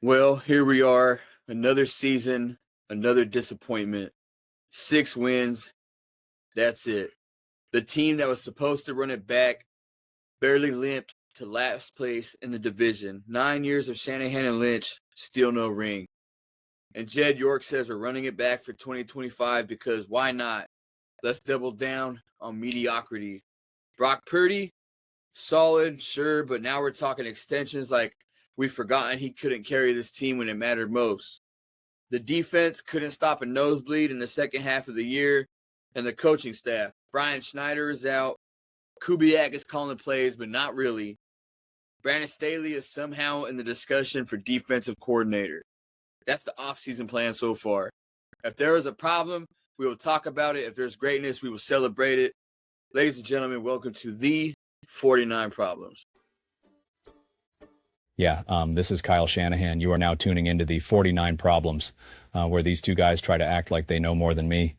Well, here we are, another season, another disappointment. 6 wins, that's it. The team that was supposed to run it back barely limped to last place in the division. 9 years of Shanahan-Lynch, still no ring. And Jed York says we're running it back for 2025 because why not? Let's double down on mediocrity. Brock Purdy, solid, sure, but now we're talking extensions like we've forgotten he couldn't carry this team when it mattered most. The defense couldn't stop a nosebleed in the second half of the year, and the coaching staff. Brian Schneider is out. Kubiak is calling plays, but not really. Brandon Staley is somehow in the discussion for defensive coordinator. That's the offseason plan so far. If there is a problem, we will talk about it. If there's greatness, we will celebrate it. Ladies and gentlemen, welcome to the 49 Problems. Yeah, this is Kyle Shanahan. You are now tuning into the 49 Problems, where these two guys try to act like they know more than me.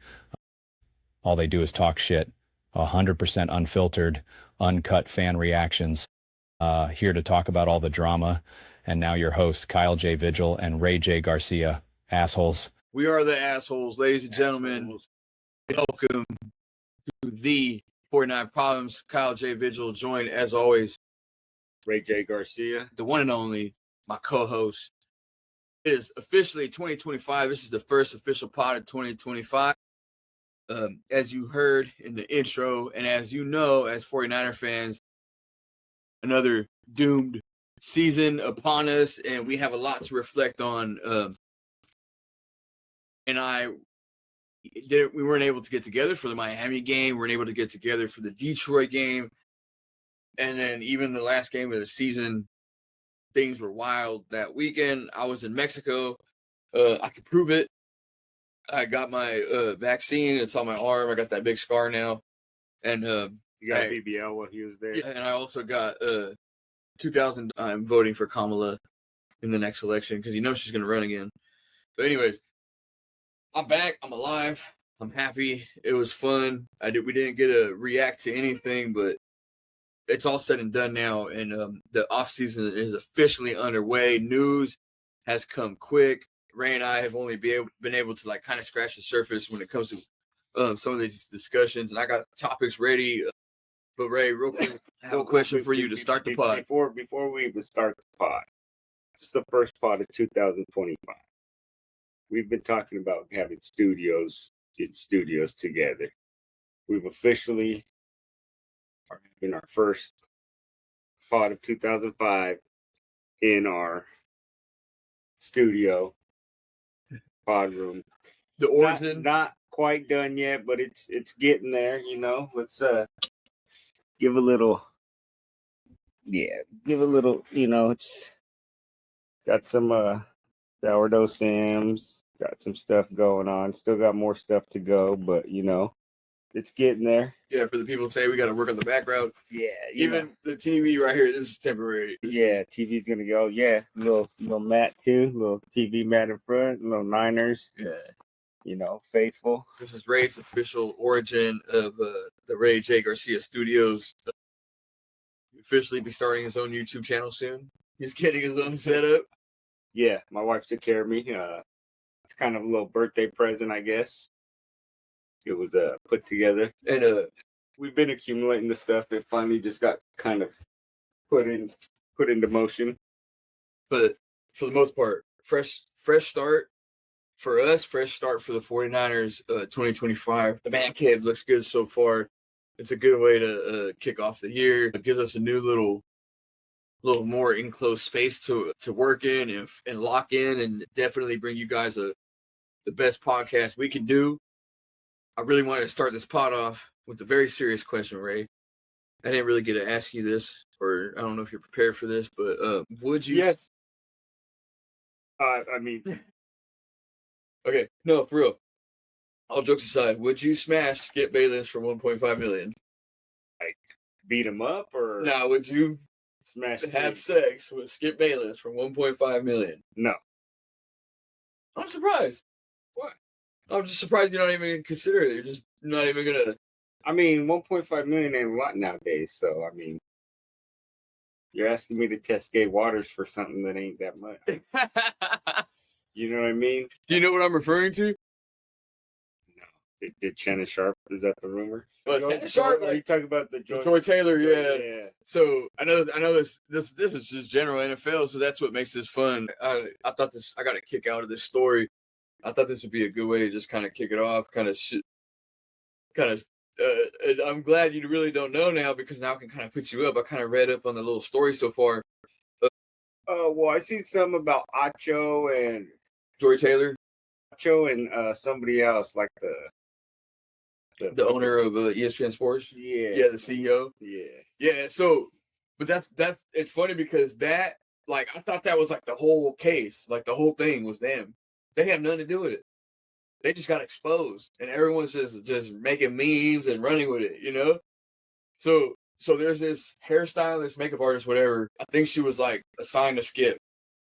All they do is talk shit. 100% unfiltered, uncut fan reactions. Here to talk about all the drama. And now your hosts, Kyle J. Vigil and Ray J. Garcia. Assholes. We are the assholes, ladies and gentlemen. Welcome to the 49 Problems. Kyle J. Vigil, joined as always, Ray J. Garcia, the one and only, my co-host. It is officially 2025. This is the first official pod of 2025. As you heard in the intro, and as you know, as 49er fans, another doomed season upon us, and we have a lot to reflect on. We weren't able to get together for the Miami game. We weren't able to get together for the Detroit game. And then even the last game of the season, things were wild that weekend. I was in Mexico. I could prove it. I got my vaccine. It's on my arm. I got that big scar now. And you got BBL while he was there. Yeah, and I also got 2000. I'm voting for Kamala in the next election because she's going to run again. But anyways, I'm back. I'm alive. I'm happy. It was fun. We didn't get to react to anything, but it's all said and done now, and the offseason is officially underway. News has come quick. Ray and I have only been able to kind of scratch the surface when it comes to some of these discussions, and I got topics ready. But Ray, real quick, I have a question for you to start the pod. Before we even start the pod, this is the first pod of 2025. We've been talking about having studios together. We've officially are having our first pod of 2005 in our studio pod room. The origin not quite done yet, but it's getting there. Let's give a little. It's got some sourdough Sams, got some stuff going on. Still got more stuff to go, but it's getting there. Yeah, for the people who say we got to work on the background. Yeah, even the TV right here, this is temporary. TV's gonna go. Yeah, little mat too, little TV mat in front, little Niners. Yeah, faithful. This is Ray's official origin of the Ray J. Garcia Studios. Officially be starting his own YouTube channel soon. He's getting his own setup. Yeah, my wife took care of me. It's kind of a little birthday present, I guess. It was put together, and we've been accumulating the stuff that finally just got kind of put into motion. But for the most part, fresh start for us, fresh start for the 49ers 2025. The man cave looks good so far. It's a good way to kick off the year. It gives us a new little more enclosed space to work in and lock in, and definitely bring you guys the best podcast we can do. I really wanted to start this pod off with a very serious question, Ray. I didn't really get to ask you this, or I don't know if you're prepared for this, but would you? Yes. I mean. Okay, no, for real. All jokes aside, would you smash Skip Bayless for $1.5 million? Like beat him up, or no? Would you have sex with Skip Bayless for $1.5 million? No. I'm surprised. What? I'm just surprised you're not even going to consider it. You're just not even going to. I mean, $1.5 million ain't a lot nowadays. So, I mean, You're asking me to test gay waters for something that ain't that much. You know what I mean? Do you know what I'm referring to? No. Did Shannon Sharp? Is that the rumor? Well, Shannon Sharp, Are you talking about the Joy Taylor? Yeah. Yeah. So I know this is just general NFL, so that's what makes this fun. I thought I got a kick out of this story. I thought this would be a good way to just kind of kick it off, and I'm glad you really don't know now, because now I can kind of put you up. I kind of read up on the little story so far. Well, I see some about Acho and Joy Taylor, somebody else, like the owner of ESPN Sports. Yeah, the CEO. Yeah. So, but that's it's funny because that, like, I thought that was like the whole case, like the whole thing was them. They have nothing to do with it. They just got exposed, and everyone's just making memes and running with it, you know. So there's this hairstylist, makeup artist, whatever. I think she was like assigned to Skip,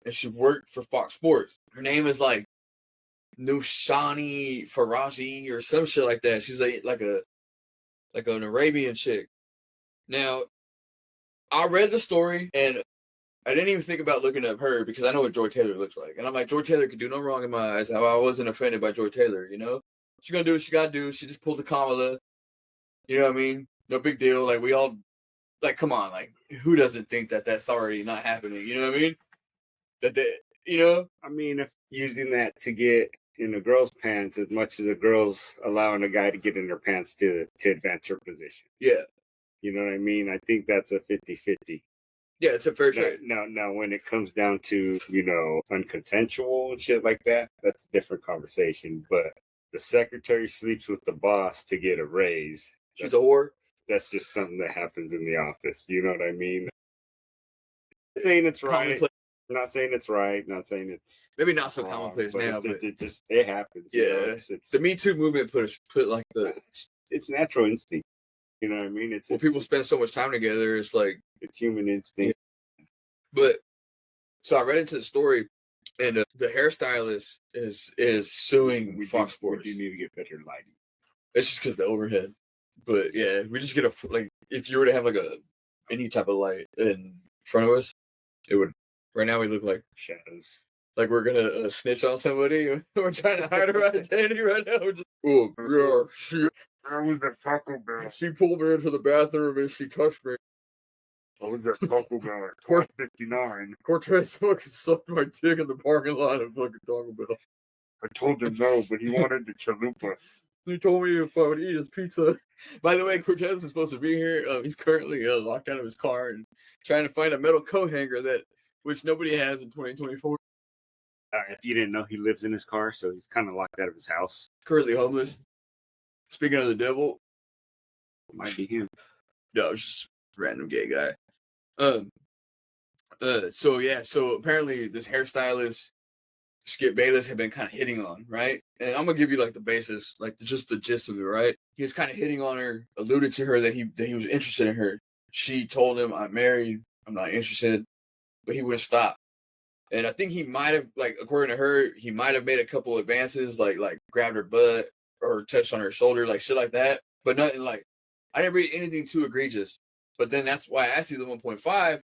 and she worked for Fox Sports. Her name is like Nushani Faraji or some shit like that. She's like an Arabian chick. Now, I read the story, and I didn't even think about looking up her because I know what Joy Taylor looks like. And I'm like, Joy Taylor could do no wrong in my eyes. I wasn't offended by Joy Taylor, you know? She's going to do what she got to do. She just pulled the Kamala. You know what I mean? No big deal. Like, we all, like, come on. Like, who doesn't think that that's already not happening? You know what I mean? You know? I mean, if using that to get in a girl's pants as much as a girl's allowing a guy to get in her pants to advance her position. Yeah. You know what I mean? I think that's a 50-50. Yeah, it's a fair trade. Now, when it comes down to, unconsensual and shit like that, that's a different conversation. But the secretary sleeps with the boss to get a raise. She's a whore? That's just something that happens in the office. You know what I mean? I'm saying it's right. Not saying it's right. Not saying it's maybe not so wrong, commonplace but now, but it just happens. Yeah, it's the Me Too movement put like it's natural instinct. You know what I mean? People spend so much time together. It's like it's human instinct. Yeah. But so I read into the story, and the hairstylist is suing Fox Sports. We do need to get better lighting. It's just because of the overhead. But yeah, we just get if you were to have like any type of light in front of us, it would. Right now we look like shadows. Like we're gonna snitch on somebody. We're trying to hide our identity right now. We're just, I was at Taco Bell. She pulled me into the bathroom and she touched me. I was at Taco Bell at 12:59. Cortez fucking sucked my dick in the parking lot of fucking Taco Bell. I told him no, but he wanted the chalupa. He told me if I would eat his pizza. By the way, Cortez is supposed to be here. He's currently locked out of his car and trying to find a metal coat hanger which nobody has in 2024. If you didn't know, he lives in his car, so he's kind of locked out of his house. Currently homeless. Speaking of the devil, might be him. No, it's just a random gay guy. So apparently this hairstylist Skip Bayless had been kind of hitting on, right? And I'm gonna give you like the basis, like just the gist of it, right? He was kind of hitting on her, alluded to her that he was interested in her. She told him, "I'm married, I'm not interested," but he wouldn't stop. And I think he might have, like, according to her, he might have made a couple advances, like grabbed her butt or touched on her shoulder, like shit like that. But nothing like, I didn't read anything too egregious. But then that's why I asked you the 1.5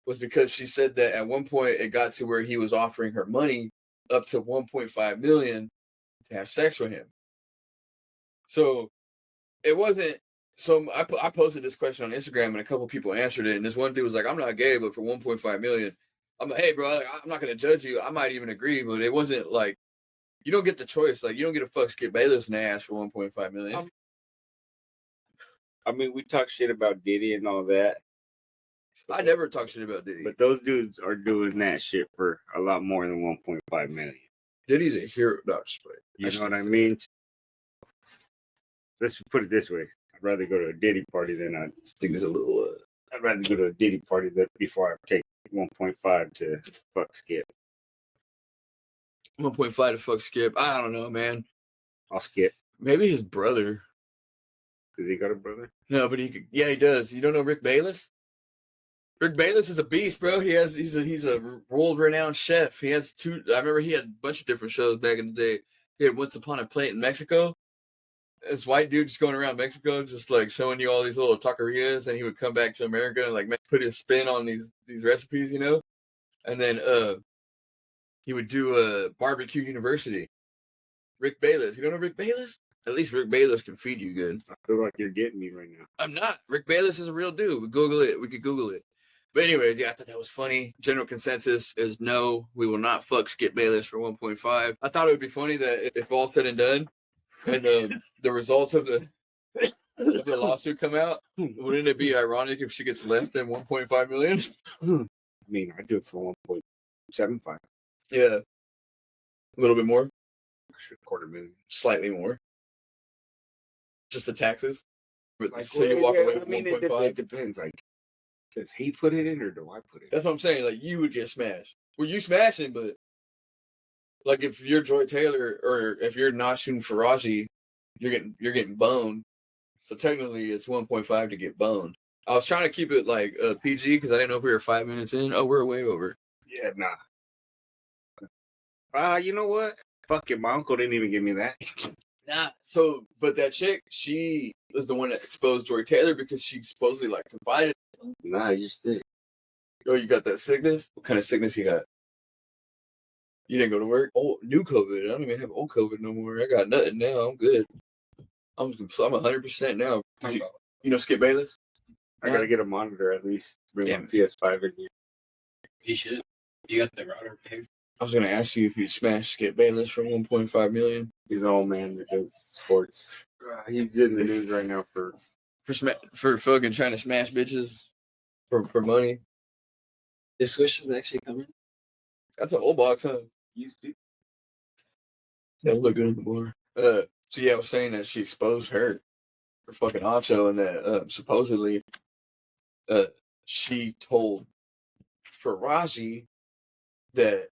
was because she said that at one point it got to where he was offering her money up to 1.5 million to have sex with him. So it wasn't. So I posted this question on Instagram and a couple people answered it. And this one dude was like, "I'm not gay, but for 1.5 million. I'm like, hey, bro, I'm not going to judge you. I might even agree, but it wasn't like, you don't get the choice. Like, you don't get to fuck Skip Bayless and ask for 1.5 million. I mean, we talk shit about Diddy and all that. I never talk shit about Diddy. But those dudes are doing that shit for a lot more than 1.5 million. Diddy's a hero. No, just wait. You know what I mean? Let's put it this way. I'd rather go to a Diddy party than I'd rather go to a Diddy party before I take 1.5 to fuck Skip. 1.5 to fuck Skip. I don't know, man. I'll skip. Maybe his brother. Does he got a brother? No, but he does. You don't know Rick Bayless? Rick Bayless is a beast, bro. He's a world-renowned chef. He has I remember he had a bunch of different shows back in the day. He had Once Upon a Plate in Mexico. this white dude just going around Mexico, just like showing you all these little taquerias, and he would come back to America and like put his spin on these recipes, you know. And then he would do a barbecue university. Rick Bayless, you don't know Rick Bayless? At least Rick Bayless can feed you good. I feel like you're getting me right now. I'm not. Rick Bayless is a real dude. We Google it. We could Google it. But anyways, yeah, I thought that was funny. General consensus is no, we will not fuck Skip Bayless for 1.5. I thought it would be funny that if all said and done, and the results of the lawsuit come out, wouldn't it be ironic if she gets less than 1.5 million? I mean, I'd do it for 1.75. Yeah, a little bit more, $250,000, slightly more. Just the taxes. Like, so you walk away with 1.5. It depends. Like, does he put it in or do I put it in? That's what I'm saying. Like, you would get smashed. Well, you smashing, but like if you're Joy Taylor or if you're Nassoon Faraji, you're getting boned. So technically, it's 1.5 to get boned. I was trying to keep it like PG because I didn't know if we were 5 minutes in. Oh, we're way over. Yeah, nah. You know what? Fuck it. My uncle didn't even give me that. Nah. So, but that chick, she was the one that exposed Joy Taylor because she supposedly like confided. Nah, you're sick. Oh, you got that sickness? What kind of sickness you got? You didn't go to work? Oh, new COVID. I don't even have old COVID no more. I got nothing now. I'm good. I'm 100% now. You know Skip Bayless? I gotta get a monitor at least. Bring my PS5 in here. You should. You got the router here. I was gonna ask you if you smashed Skip Bayless for 1.5 million. He's an old man that does sports. He's in the news right now for fucking trying to smash bitches for money. This Switch is actually coming. That's an old box, huh? used to. That look good anymore. So yeah, I was saying that she exposed her for fucking Acho, and that supposedly she told Faraji that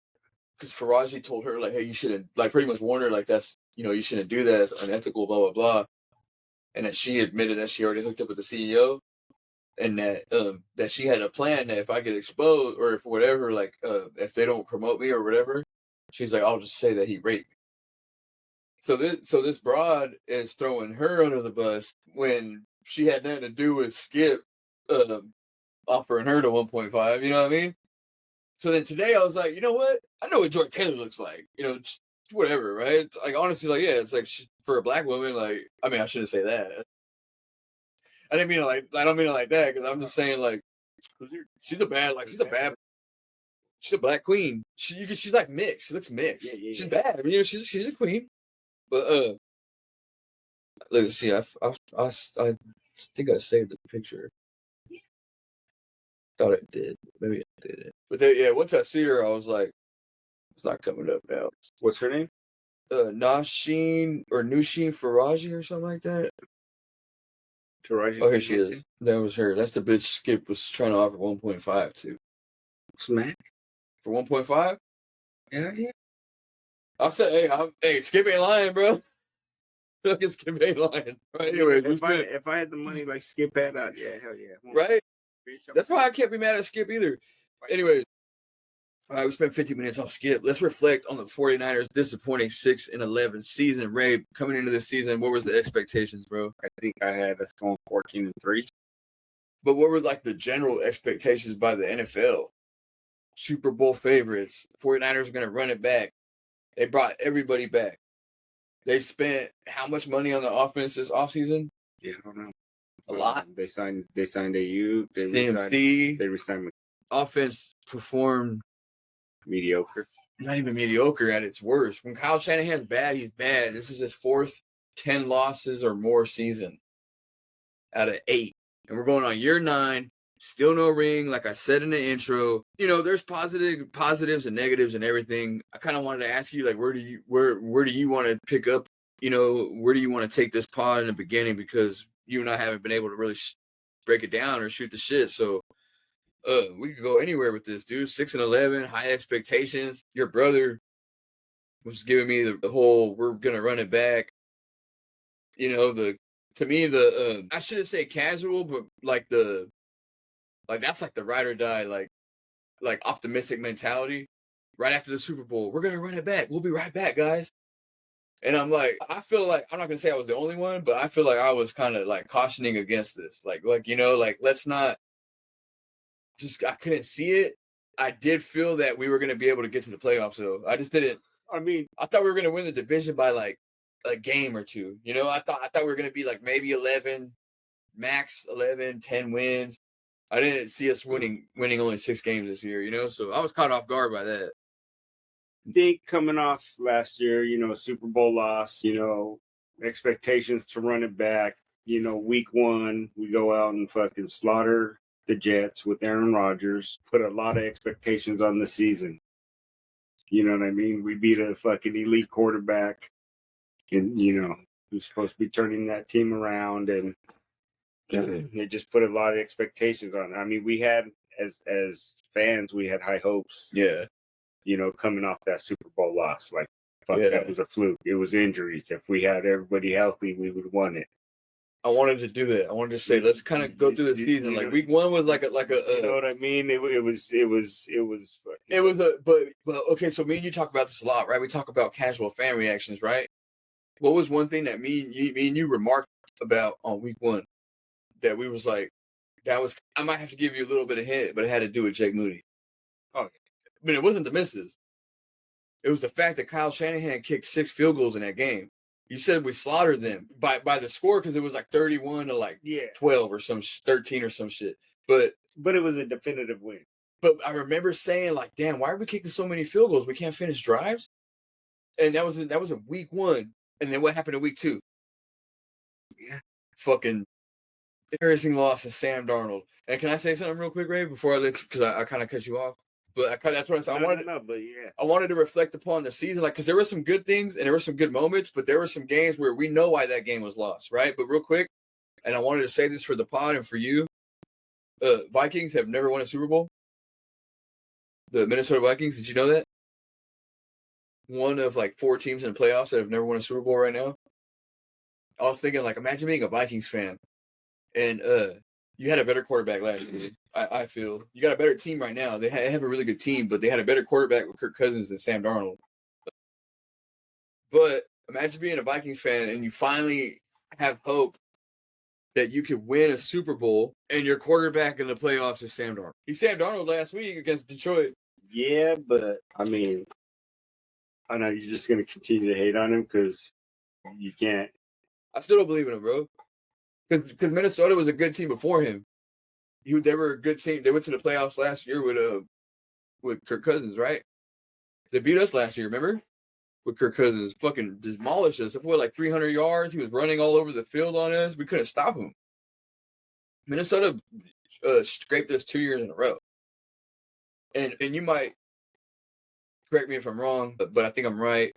because Faraji told her like, hey, you shouldn't, like, pretty much warned her like that's, you know, you shouldn't do that, it's unethical, blah blah blah, and that she admitted that she already hooked up with the CEO, and that she had a plan that if I get exposed or if whatever, like if they don't promote me or whatever, she's like, I'll just say that he raped me. So this broad is throwing her under the bus when she had nothing to do with Skip offering her to 1.5. You know what I mean? So then today I was like, you know what? I know what Joy Taylor looks like. You know, whatever, right? It's like, honestly, like, yeah, it's like for a black woman, like, I mean, I shouldn't say that. I don't mean it like that, because I'm just saying, like, she's a black queen. She's like mixed. She looks mixed. Yeah. She's bad. I mean, you know, she's a queen. But let's see. I think I saved the picture. Thought it did. Maybe it didn't. But once I see her, I was like, it's not coming up now. What's her name? Nasheen or Nushin Faraji or something like that. Taraji. Oh, here she is. That was her. That's the bitch Skip was trying to offer 1.5 to. Smack? For 1.5? Yeah. I'll say, hey, Skip ain't lying, bro. Fucking Skip ain't lying. Right? Anyway, if I had the money like Skip had, yeah, hell yeah. Right? That's why I can't be mad at Skip either. Anyways, all right, we spent 50 minutes on Skip. Let's reflect on the 49ers' disappointing 6-11 season. Ray, coming into this season, what was the expectations, bro? I think I had us going 14-3. But what were like the general expectations by the NFL? Super Bowl favorites. 49ers are going to run it back. They brought everybody back. They spent how much money on the offense this offseason? Yeah, I don't know. A lot. They signed AU. They resigned. Offense performed mediocre. Not even mediocre at its worst. When Kyle Shanahan's bad, he's bad. This is his fourth 10 losses or more season out of 8. And we're going on year 9. Still no ring, like I said in the intro. You know, there's positives and negatives and everything. I kind of wanted to ask you, like, where do you want to pick up? You know, where do you want to take this pod in the beginning? Because you and I haven't been able to really break it down or shoot the shit. So, we could go anywhere with this, dude. 6-11, high expectations. Your brother was giving me the whole, we're gonna run it back. You know, to me, I shouldn't say casual, but that's like the ride or die, like optimistic mentality. Right after the Super Bowl, we're gonna run it back. We'll be right back, guys. And I'm like, I feel like, I'm not going to say I was the only one, but I feel like I was kind of like cautioning against this. Like, let's not I couldn't see it. I did feel that we were going to be able to get to the playoffs, though. I just didn't. I mean, I thought we were going to win the division by like a game or two. I thought we were going to be like maybe 11, max 11, 10 wins. I didn't see us winning only 6 games this year, so I was caught off guard by that. I think coming off last year, Super Bowl loss, expectations to run it back, week 1, we go out and fucking slaughter the Jets with Aaron Rodgers, put a lot of expectations on the season. You know what I mean? We beat a fucking elite quarterback and, who's supposed to be turning that team around, and they just put a lot of expectations on it. I mean, we had, as fans, we had high hopes. Yeah. Coming off that Super Bowl loss. Like, that was a fluke. It was injuries. If we had everybody healthy, we would have won it. I wanted to do that. I wanted to say, let's kind of go through the season. Like week 1 was like a you know what I mean? It was but okay. So me and you talk about this a lot, right? We talk about casual fan reactions, right? What was one thing that me and you remarked about on week 1 that we was like, I might have to give you a little bit of hint, but it had to do with Jake Moody. Oh, but it wasn't the misses. It was the fact that Kyle Shanahan kicked 6 field goals in that game. You said we slaughtered them by the score because it was like 31 to like 12 or 13 or some shit. But it was a definitive win. But I remember saying like, damn, why are we kicking so many field goals? We can't finish drives. And that was in week 1. And then what happened in week 2? Yeah, fucking embarrassing loss to Sam Darnold. And can I say something real quick, Ray, before I let you, because I kind of cut you off. But that's what I said. I wanted to reflect upon the season, like, because there were some good things and there were some good moments, but there were some games where we know why that game was lost, right? But real quick, and I wanted to say this for the pod and for you, Vikings have never won a Super Bowl. The Minnesota Vikings, did you know that? One of like 4 teams in the playoffs that have never won a Super Bowl right now. I was thinking, like, imagine being a Vikings fan, and you had a better quarterback last year. I feel you got a better team right now. They have a really good team, but they had a better quarterback with Kirk Cousins than Sam Darnold. But imagine being a Vikings fan and you finally have hope that you could win a Super Bowl and your quarterback in the playoffs is Sam Darnold. He's Sam Darnold last week against Detroit. Yeah, but I mean, I know you're just going to continue to hate on him because you can't. I still don't believe in him, bro. Because Minnesota was a good team before him. They were a good team. They went to the playoffs last year with Kirk Cousins, right? They beat us last year, remember? With Kirk Cousins, fucking demolished us. It was like 300 yards. He was running all over the field on us. We couldn't stop him. Minnesota scraped us 2 years in a row. And you might correct me if I'm wrong, but I think I'm right.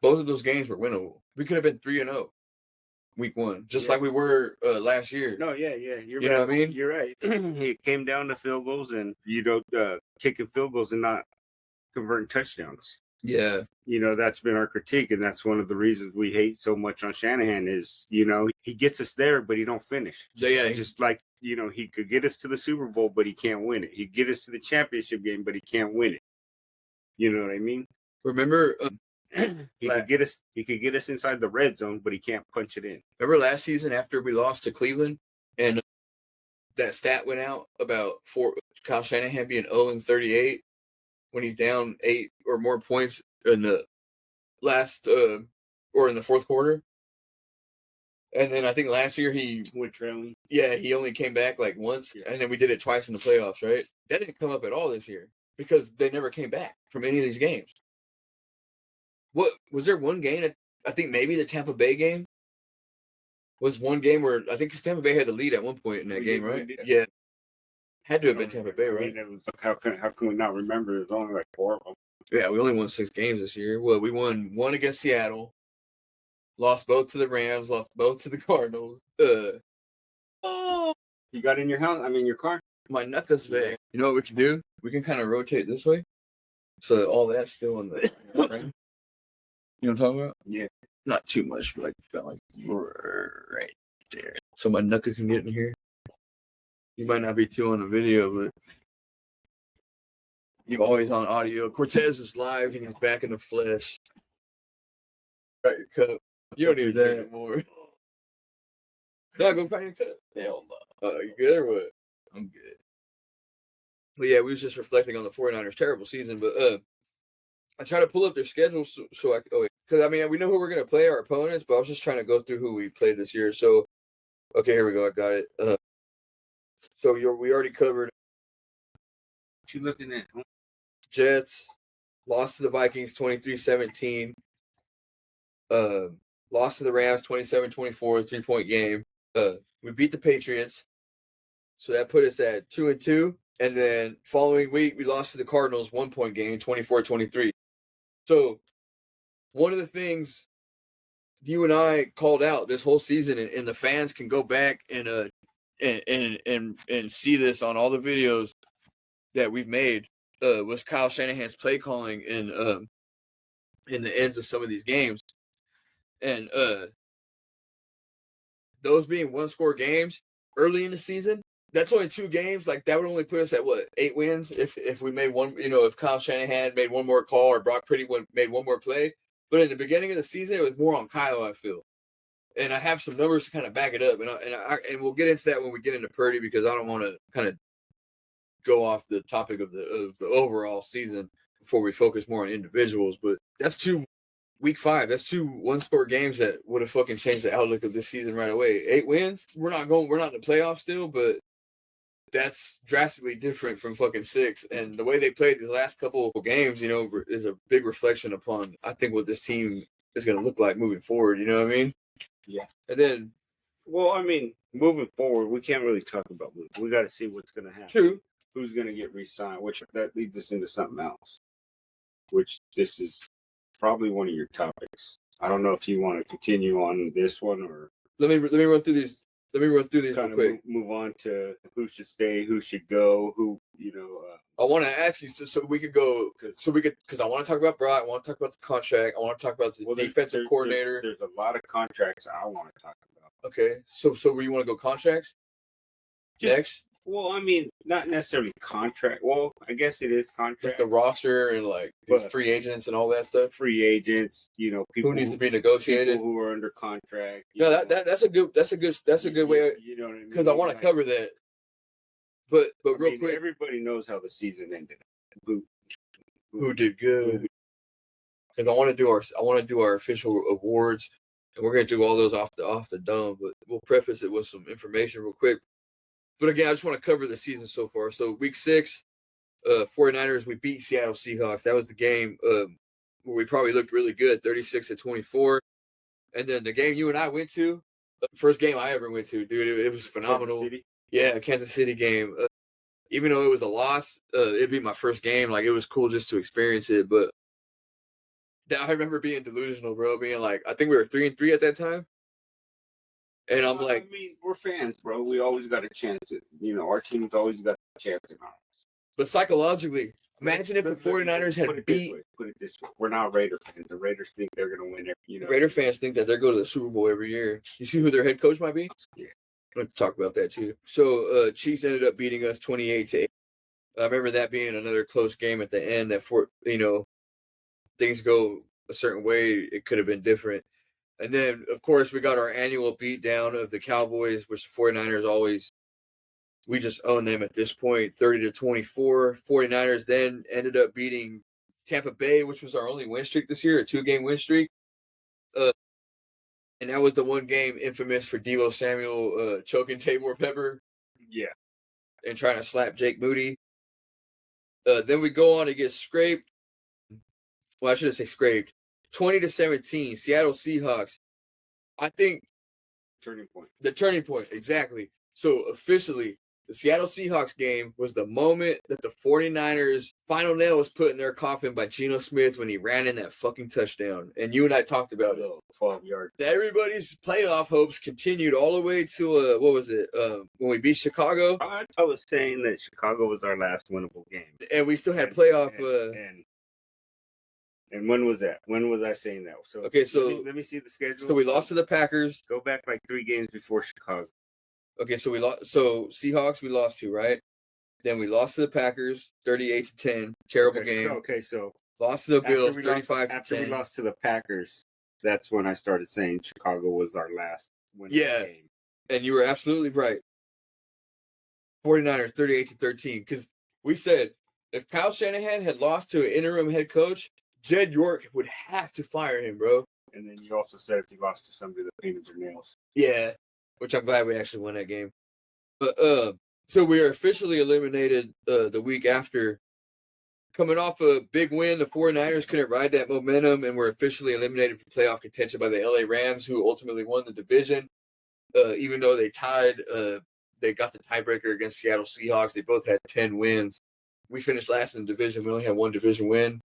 Both of those games were winnable. We could have been 3-0. Week 1, just like we were last year. No, yeah. You're you know what I mean? You're right. It came down to field goals, and kicking field goals and not converting touchdowns. Yeah. That's been our critique, and that's one of the reasons we hate so much on Shanahan is, he gets us there, but he don't finish. Just like, he could get us to the Super Bowl, but he can't win it. He'd get us to the championship game, but he can't win it. You know what I mean? Remember... He could get us inside the red zone, but he can't punch it in. Remember last season after we lost to Cleveland, and that stat went out about Kyle Shanahan being 0-38 when he's down 8 or more points in the last or in the fourth quarter. And then I think last year he went trailing. Yeah, he only came back like once, and then we did it twice in the playoffs, right? That didn't come up at all this year because they never came back from any of these games. What was there one game? I think maybe the Tampa Bay game was one game where I think Tampa Bay had the lead at one point in that game, right? Yeah, had to have been Tampa Bay, right? I mean, it was how can we not remember? There's only like 4 of them. Yeah, we only won 6 games this year. Well, we won 1 against Seattle, lost both to the Rams, lost both to the Cardinals. Oh, you got in your house? I mean, your car? My knuckles bag. You know what we can do? We can kind of rotate this way, so that all that's still in the frame. You know what I'm talking about? Yeah. Not too much, but like felt like right there. So my knuckle can get in here. You might not be too on the video, but you're always on audio. Cortez is live and he's back in the flesh. Right, your cup. You don't need that anymore. No, go find your cup. Hell no. You good or what? I'm good. But yeah, we was just reflecting on the 49ers' terrible season. But I try to pull up their schedule so I because I mean we know who we're gonna play, our opponents, but I was just trying to go through who we played this year. So okay, here we go. I got it. So we already covered. What you looking at? Jets lost to the Vikings 23-17. Lost to the Rams 27-24, 3-point game. We beat the Patriots, so that put us at 2-2. And then following week, we lost to the Cardinals 1-point game, 24-23. So one of the things you and I called out this whole season, and the fans can go back and see this on all the videos that we've made, was Kyle Shanahan's play calling in the ends of some of these games. And those being one-score games early in the season, that's only 2 games. Like, that would only put us at, 8 wins if we made one, if Kyle Shanahan made one more call or Brock Purdy made one more play. But in the beginning of the season, it was more on Kyle, I feel. And I have some numbers to kind of back it up. And we'll get into that when we get into Purdy, because I don't want to kind of go off the topic of the overall season before we focus more on individuals. But that's 2 week 5. That's 2 one-score games that would have fucking changed the outlook of this season right away. 8 wins. We're not in the playoffs still, but that's drastically different from fucking 6. And the way they played these last couple of games, is a big reflection upon, I think, what this team is going to look like moving forward. You know what I mean? Yeah. And then, well, I mean, moving forward, we can't really talk about moving. We got to see what's going to happen. True. Who's going to get re-signed, which that leads us into something else, which this is probably one of your topics. I don't know if you want to continue on this one or let me run through these. Let me run through these real quick. Move on to who should stay, who should go, who I want to ask you so we could go because I want to talk about Brock. I want to talk about the contract. I want to talk about the defensive coordinator. There's a lot of contracts I want to talk about. Okay, so where you want to go contracts? Next. Well, I mean, not necessarily contract. Well, I guess it is contract. Like the roster and these free agents and all that stuff. Free agents, people who needs to be negotiated, people who are under contract. No, that's a good way. You know what I mean? Because I want to cover that. But real quick, everybody knows how the season ended. Who did good? Because I want to do our official awards, and we're gonna do all those off the dome. But we'll preface it with some information real quick. But again, I just want to cover the season so far. So week 6, 49ers, we beat Seattle Seahawks. That was the game where we probably looked really good, 36-24. And then the game you and I went to, the first game I ever went to, dude, it was phenomenal. Kansas City? Yeah, Kansas City game. Even though it was a loss, it'd be my first game. Like, it was cool just to experience it. But I remember being delusional, bro, being like, I think we were 3-3 at that time. And I'm like, I mean, we're fans, bro. We always got a chance at, our team's always got a chance in ours. But psychologically, imagine if the 49ers had beat. Put it this way. We're not Raider fans. The Raiders think they're going to win every, Raider fans think that they're going to the Super Bowl every year. You see who their head coach might be? Yeah. Let's talk about that too. So Chiefs ended up beating us 28-8. I remember that being another close game at the end that things go a certain way, it could have been different. And then, of course, we got our annual beatdown of the Cowboys, which the 49ers we just own them at this point, 30-24. 49ers then ended up beating Tampa Bay, which was our only win streak this year, a 2-game win streak. And that was the one game infamous for Deebo Samuel choking Tabor Pepper. Yeah. And trying to slap Jake Moody. Then we go on to get scraped. Well, I shouldn't say scraped. 20-17, Seattle Seahawks. I think the turning point, exactly. So officially, the Seattle Seahawks game was the moment that the 49ers final nail was put in their coffin by Geno Smith when he ran in that fucking touchdown. And you and I talked about it. 12-yard. Everybody's playoff hopes continued all the way to when we beat Chicago. I was saying that Chicago was our last winnable game, and we still had playoff. And when was that? When was I saying that? So okay, so let me see the schedule. So we lost to the Packers. Go back like 3 games before Chicago. Okay, so we lost. So Seahawks we lost to, right? Then we lost to the Packers, 38-10. Terrible game. Okay, so lost to the Bills, 35-10. After we lost to the Packers, that's when I started saying Chicago was our last winning game. And you were absolutely right. 49ers 38-13, because we said if Kyle Shanahan had lost to an interim head coach, Jed York would have to fire him, bro. And then you also said if he lost to somebody that painted their nails. Yeah, which I'm glad we actually won that game. But so we are officially eliminated the week after. Coming off a big win, the 49ers couldn't ride that momentum and were officially eliminated from playoff contention by the LA Rams, who ultimately won the division. Even though they tied, they got the tiebreaker against Seattle Seahawks. They both had 10 wins. We finished last in the division. We only had one division win.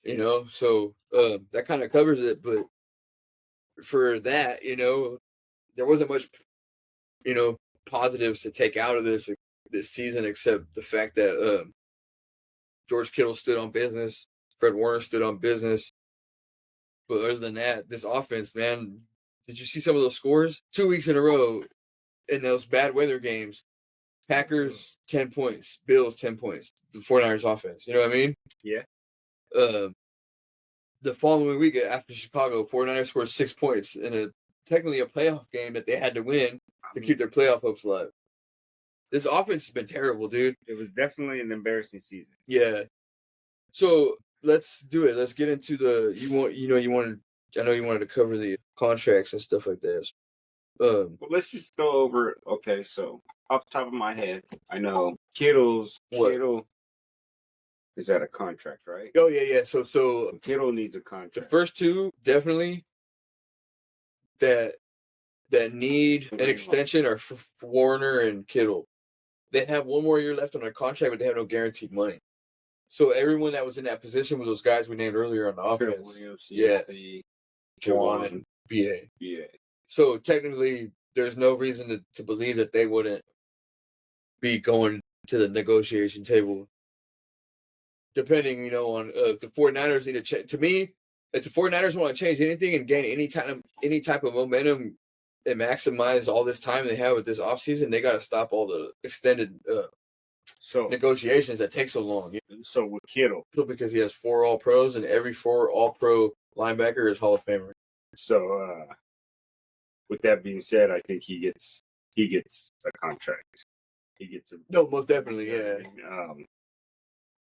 You know, so that kind of covers it. But for that, you know, there wasn't much, you know, positives to take out of this season except the fact that George Kittle stood on business. Fred Warner stood on business. But other than that, this offense, man, did you see some of those scores? 2 weeks in a row in those bad weather games. Packers, 10 points. Bills, 10 points. The 49ers offense. You know what I mean? Yeah. The following week after Chicago, 49ers scored 6 points in technically a playoff game that they had to win to keep their playoff hopes alive. This offense has been terrible, dude. It was definitely an embarrassing season. Yeah. So let's do it. Let's get into I know you wanted to cover the contracts and stuff like that. Well, let's just go over. Okay, so off the top of my head, I know Kittle is at a contract, right? Oh yeah. So Kittle needs a contract. The first two definitely that need an extension are for Warner and Kittle. They have one more year left on their contract, but they have no guaranteed money. So everyone that was in that position was those guys we named earlier on the offense. Jauan and BA. Yeah. So technically, there's no reason to believe that they wouldn't be going to the negotiation table. Depending, you know, on if the 49ers need to change. To me, if the 49ers want to change anything and gain any type of momentum and maximize all this time they have with this offseason, they got to stop all the extended negotiations that take so long. So with Kittle, because he has 4 All-Pros, and every 4 All-Pro linebacker is Hall of Famer. So with that being said, I think he gets a contract. He gets most definitely, yeah.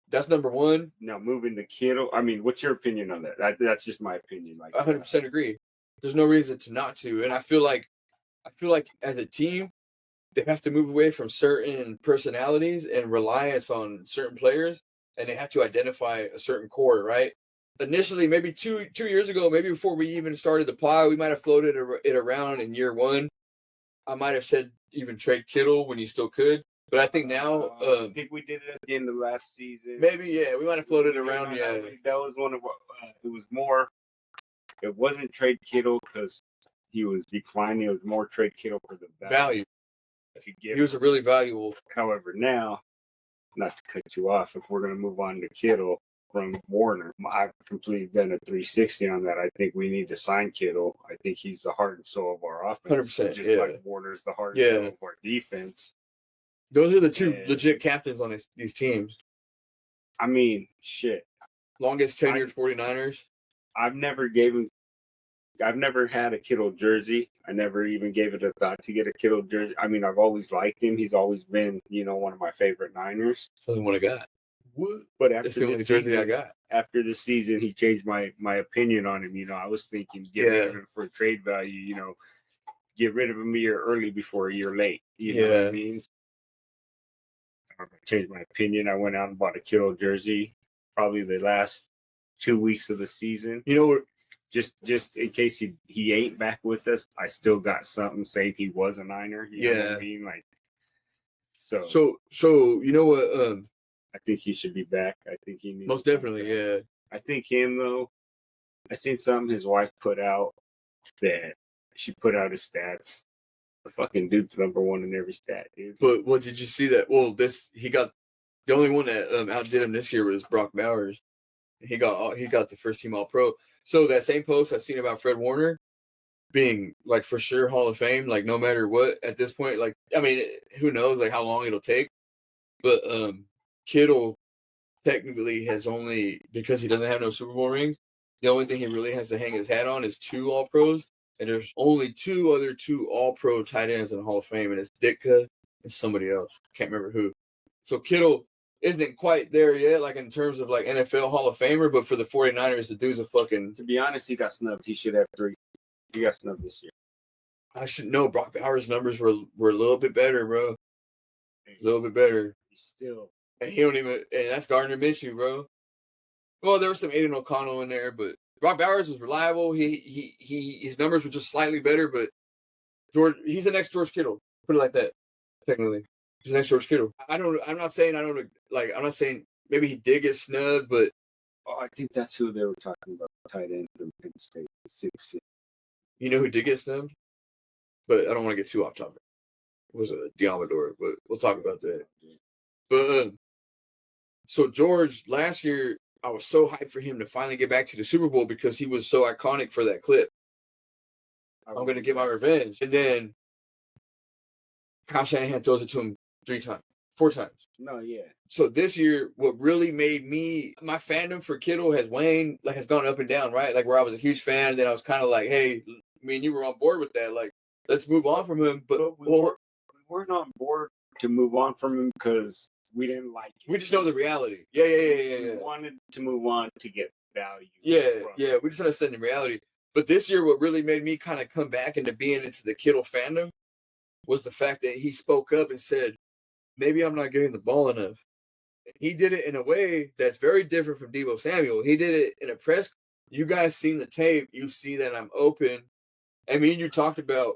That's number one. Now moving to Kittle, I mean, what's your opinion on that? That's just my opinion. Like 100% agree. There's no reason to not to, and I feel like as a team, they have to move away from certain personalities and reliance on certain players, and they have to identify a certain core, right? Initially, maybe two years ago, maybe before we even started the pod, we might have floated it around in year one. I might have said even trade Kittle when you still could. But I think now, I think we did it at the end of last season. Maybe, yeah, we might have floated around. Yeah, that was one of it was more. It wasn't trade Kittle because he was declining. It was more trade Kittle for the value. He was a really valuable. However, now, not to cut you off, if we're going to move on to Kittle from Warner, I've completely done a 360 on that. I think we need to sign Kittle. I think he's the heart and soul of our offense. 100%. Just like Warner's the heart and soul of our defense. Those are the two legit captains on these teams. I mean, shit. Longest tenured 49ers. I've never had a Kittle jersey. I never even gave it a thought to get a Kittle jersey. I mean, I've always liked him. He's always been, one of my favorite Niners. That's the only one I got. What? But that's the only jersey I got. After the season, he changed my opinion on him. I was thinking get rid of him for trade value. Get rid of him a year early before a year late. You know what I mean? I changed my opinion. I went out and bought a Kittle jersey probably the last 2 weeks of the season. Just in case he ain't back with us, I still got something saying he was a Niner. You know what I mean? Like, so you know what? I think he should be back. I think he needs most definitely. Yeah. I think him though. I seen something his wife put out that she put out his stats. The fucking dude's number one in every stat, dude. But what did you see that? Well, he got the only one that outdid him this year was Brock Bowers. He got the first team All-Pro. So that same post I've seen about Fred Warner being like for sure Hall of Fame, like no matter what at this point. Like, I mean, who knows like how long it'll take. But Kittle technically has only, because he doesn't have no Super Bowl rings, The only thing he really has to hang his hat on is 2 All-Pros, and there's only 2 All-Pro tight ends in the Hall of Fame, and it's Ditka and somebody else. Can't remember who. So Kittle isn't quite there yet, like in terms of like NFL Hall of Famer, but for the 49ers, the dude's a fucking. To be honest, he got snubbed. He should have 3. He got snubbed this year. I should know. Brock Bowers' numbers were a little bit better, bro. A little bit better. He's still. And he don't even. And that's Gardner Minshew, bro. Well, there was some Aiden O'Connell in there, but Brock Bowers was reliable. His numbers were just slightly better, but he's the next George Kittle. Put it like that. Technically, he's the next George Kittle. I'm not saying maybe he did get snubbed, but I think that's who they were talking about. Tight end from Penn State, 6'6". you know who did get snubbed? But I don't want to get too off topic. It was a Diamador, but we'll talk about that. But so George last year, I was so hyped for him to finally get back to the Super Bowl because he was so iconic for that clip. I'm going to get my revenge. And then Kyle Shanahan throws it to him 4 times. No, yeah. So this year, what really made my fandom for Kittle has waned, like has gone up and down, right? Like where I was a huge fan, then I was kind of like, hey, me and you were on board with that. Like, let's move on from him. But we weren't on board to move on from him because we didn't like it. We just know the reality. Yeah. We wanted to move on to get value. Yeah. We just understand the reality. But this year, what really made me kind of come back into being into the Kittle fandom was the fact that he spoke up and said, maybe I'm not getting the ball enough. He did it in a way that's very different from Deebo Samuel. He did it in a press. You guys seen the tape. You see that I'm open. I mean, you talked about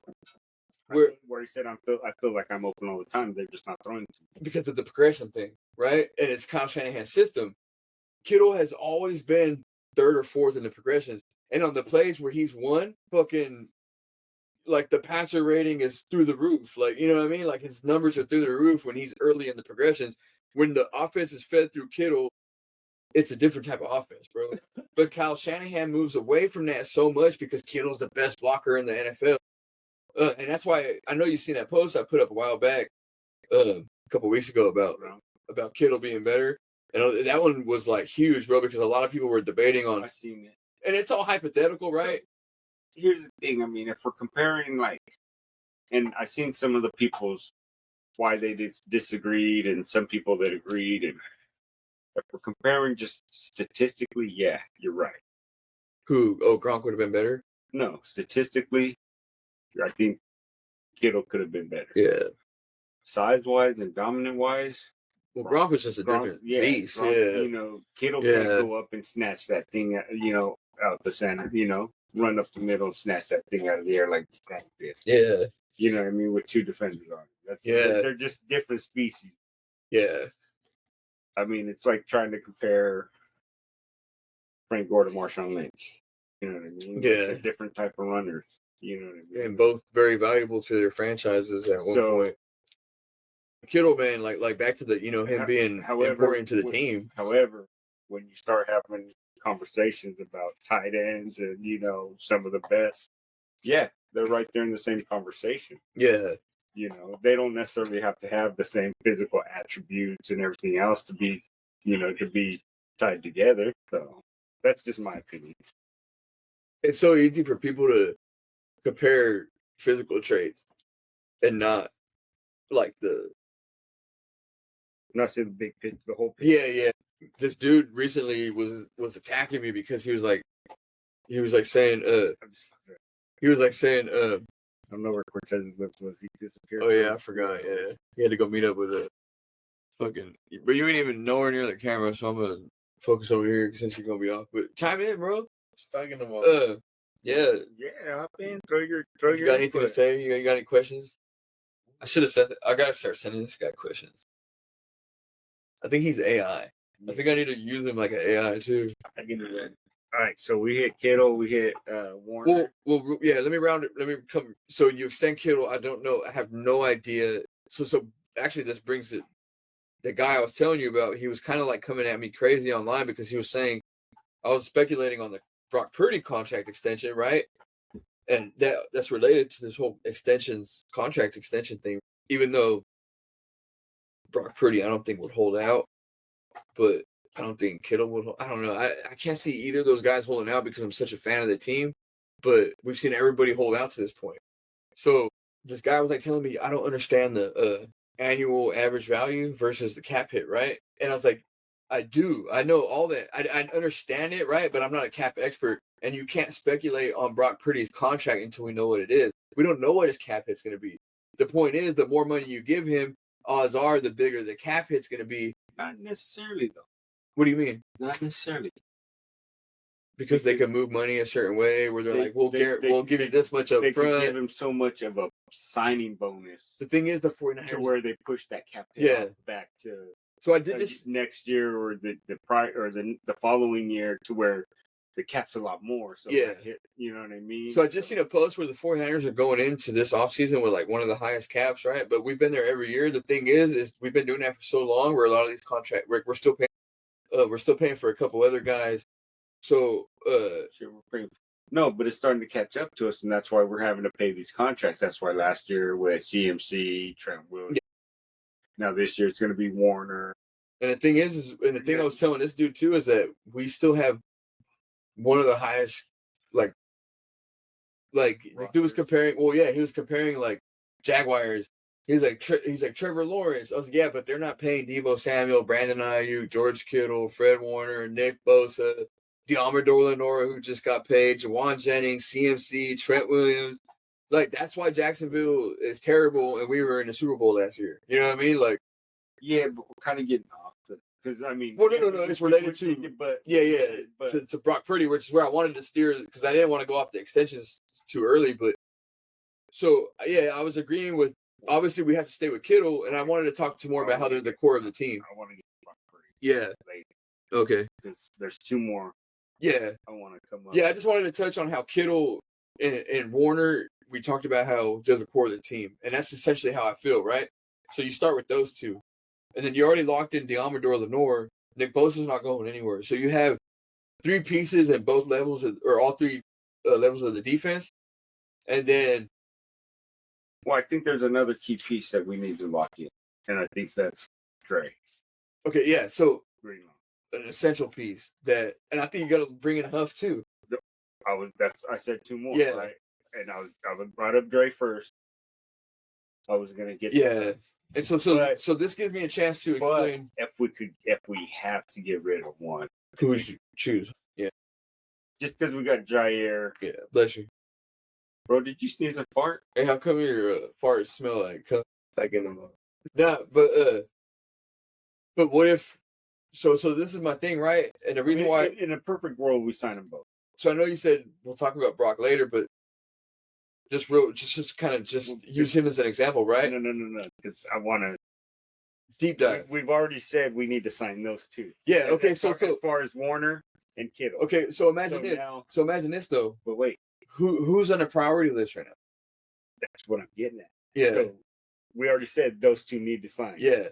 where he said, I feel like I'm open all the time. They're just not throwing to me. Because of the progression thing, right? And it's Kyle Shanahan's system. Kittle has always been 3rd or 4th in the progressions. And on the plays where he's won, fucking, like, the passer rating is through the roof. Like, you know what I mean? Like, his numbers are through the roof when he's early in the progressions. When the offense is fed through Kittle, it's a different type of offense, bro. But Kyle Shanahan moves away from that so much because Kittle's the best blocker in the NFL. And that's why I know you've seen that post I put up a while back, a couple weeks ago about Kittle being better. And that one was like huge, bro, because a lot of people were debating on. I seen it. And it's all hypothetical, right? So, here's the thing. I mean, if we're comparing, like, and I seen some of the people's why they disagreed and some people that agreed. And if we're comparing just statistically, yeah, you're right. Gronk would have been better? No, statistically, I think Kittle could have been better. Yeah. Size-wise and dominant-wise. Well, Gronk was just a different beast. Gronk, you know, Kittle can't go up and snatch that thing, out the center, run up the middle and snatch that thing out of the air like Gronk did. Yeah. You know what I mean? With 2 defenders on it. They're just different species. Yeah. I mean, it's like trying to compare Frank Gore to Marshawn Lynch. You know what I mean? Yeah. They're different type of runners. You know what I mean? And both very valuable to their franchises at one point. Kittle, man, like back to the, him being important to the team. However, when you start having conversations about tight ends and, some of the best, yeah, they're right there in the same conversation. Yeah. They don't necessarily have to have the same physical attributes and everything else to be, to be tied together. So that's just my opinion. It's so easy for people to compare physical traits and not like not say the big picture, the whole picture. Yeah. This dude recently was attacking me because he was saying I don't know where Cortez's lips was. He disappeared. Oh yeah, I forgot. Yeah, he had to go meet up with a fucking. But you ain't even nowhere near the camera, so I'm gonna focus over here since you're gonna be off. But chime in, bro. Talking about. Yeah, hop in. Throw your. You got anything to say? You got any questions? I should have said. I gotta start sending this guy questions. I think he's AI. I think I need to use him like an AI too. I can do that. All right, so we hit Kittle, we hit Warner. Well, yeah. Let me round it. Let me come. So you extend Kittle. I don't know. I have no idea. So actually, this brings it. The guy I was telling you about, he was kind of like coming at me crazy online because he was saying I was speculating on the Brock Purdy contract extension, right? And that's related to this whole contract extension thing. Even though Brock Purdy, I don't think would hold out, but I don't think Kittle would. I don't know. I can't see either of those guys holding out because I'm such a fan of the team. But we've seen everybody hold out to this point. So this guy was like telling me, I don't understand the annual average value versus the cap hit, right? And I was like, I do. I know all that. I understand it, right? But I'm not a cap expert. And you can't speculate on Brock Purdy's contract until we know what it is. We don't know what his cap hit's going to be. The point is, the more money you give him, odds are the bigger the cap hit's going to be. Not necessarily, though. What do you mean? Not necessarily. Because they can move money a certain way where they're like, we'll give you this much up They front. could give him so much of a signing bonus. The thing is, the 49ers. To where they push that cap hit back to so I did this next year or the following year to where the cap's a lot more. So hit, you know what I mean? So I just seen a post where the 49ers are going into this offseason with like one of the highest caps, right? But we've been there every year. The thing is we've been doing that for so long where a lot of these contracts we're still paying for a couple other guys. So no, but it's starting to catch up to us, and that's why we're having to pay these contracts. That's why last year with CMC, Trent Williams. Yeah. Now this year it's going to be Warner. And the thing is I was telling this dude too is that we still have one of the highest like this dude was comparing. Well, yeah, he was comparing like Jaguars. He's like Trevor Lawrence. I was like, yeah, but they're not paying Deebo Samuel, Brandon Ayuk, George Kittle, Fred Warner, Nick Bosa, Diamador Lenore, who just got paid, Jauan Jennings, CMC, Trent Williams. Like, that's why Jacksonville is terrible, and we were in the Super Bowl last year. You know what I mean? Like, yeah, but we're kind of getting off. Because, I mean... Well, no, it's related to... to Brock Purdy, which is where I wanted to steer, because I didn't want to go off the extensions too early, but... So, yeah, I was agreeing with... Obviously, we have to stay with Kittle, and I wanted to talk more about how they're the core of the team. I want to get Brock Purdy. Yeah. Later. Okay. Because there's two more. Yeah. I want to come up. Yeah, I just wanted to touch on how Kittle and Warner, we talked about how they're the core of the team. And that's essentially how I feel, right? So you start with those two. And then you already locked in Diamador Lenore. Nick Bosa's not going anywhere. So you have three pieces at both levels, or all three levels of the defense. And then... Well, I think there's another key piece that we need to lock in. And I think that's Dre. Okay, yeah. So... Greenlaw. An essential piece that, and I think you got to bring in Huff too. I said two more, yeah. Right? And I brought up Dre first. I was gonna get and so this gives me a chance to explain. If we have to get rid of one, who would you choose? Yeah, just because we got Jair. Yeah, bless you, bro. Did you sneeze a fart? Hey, how come your farts smell like in them? Nah, but what if? So this is my thing, right? And the reason why, in a perfect world, we sign them both. So I know you said we'll talk about Brock later, but just use him as an example, right? No, because I want to deep dive. We've already said we need to sign those two. Yeah. Okay. So as far as Warner and Kittle. Okay. So imagine this. So imagine this though. But wait, who's on the priority list right now? That's what I'm getting at. Yeah. So we already said those two need to sign. Yeah.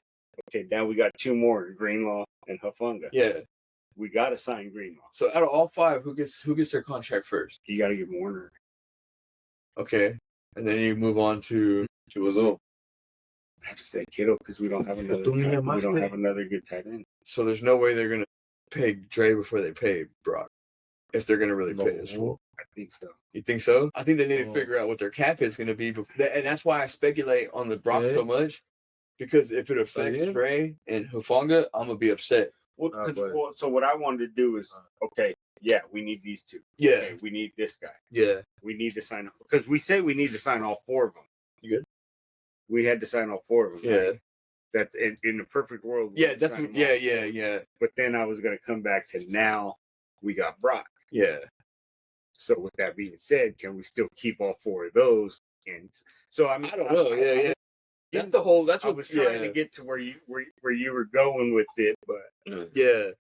Okay, now we got two more, Greenlaw and Hufanga. Yeah. We got to sign Greenlaw. So out of all five, who gets their contract first? You got to get Warner. Okay. And then you move on to Vigil. I have to say Kittle because we don't have another good tight end. So there's no way they're going to pay Dre before they pay Brock. If they're going to really pay this fool. I think so. You think so? I think they need to figure out what their cap is going to be. And that's why I speculate on the Brock so much. Because if it affects Dre and Hufanga, I'm going to be upset. Well, so what I wanted to do is, okay, yeah, we need these two. Yeah. Okay, we need this guy. Yeah. We need to sign, because we say we need to sign all four of them. You good? We had to sign all four of them. Yeah. Right? That's in the perfect world. Yeah, yeah. But then I was going to come back to now we got Brock. Yeah. So with that being said, can we still keep all four of those? And so I don't know. Yeah. That's the whole. That's what I was trying to get to where you were going with it, but yeah.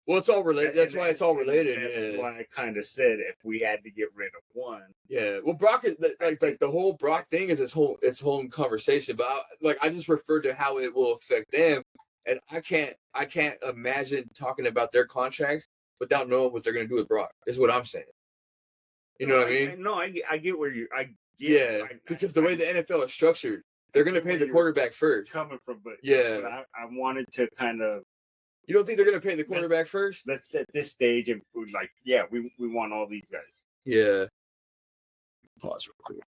Well, it's all related. That's why it's all related. That's why I kind of said if we had to get rid of one. Yeah. Well, Brock is like the whole Brock thing is its whole conversation. But I just referred to how it will affect them, and I can't imagine talking about their contracts without knowing what they're going to do with Brock. Is what I'm saying. You know what I mean? No, I get where you. Because the way the NFL is structured. They're going to pay the quarterback first. Coming from, but yeah, but I wanted to kind of You don't think they're gonna pay the quarterback first? Let's set this stage and we want all these guys. Yeah. Pause real quick.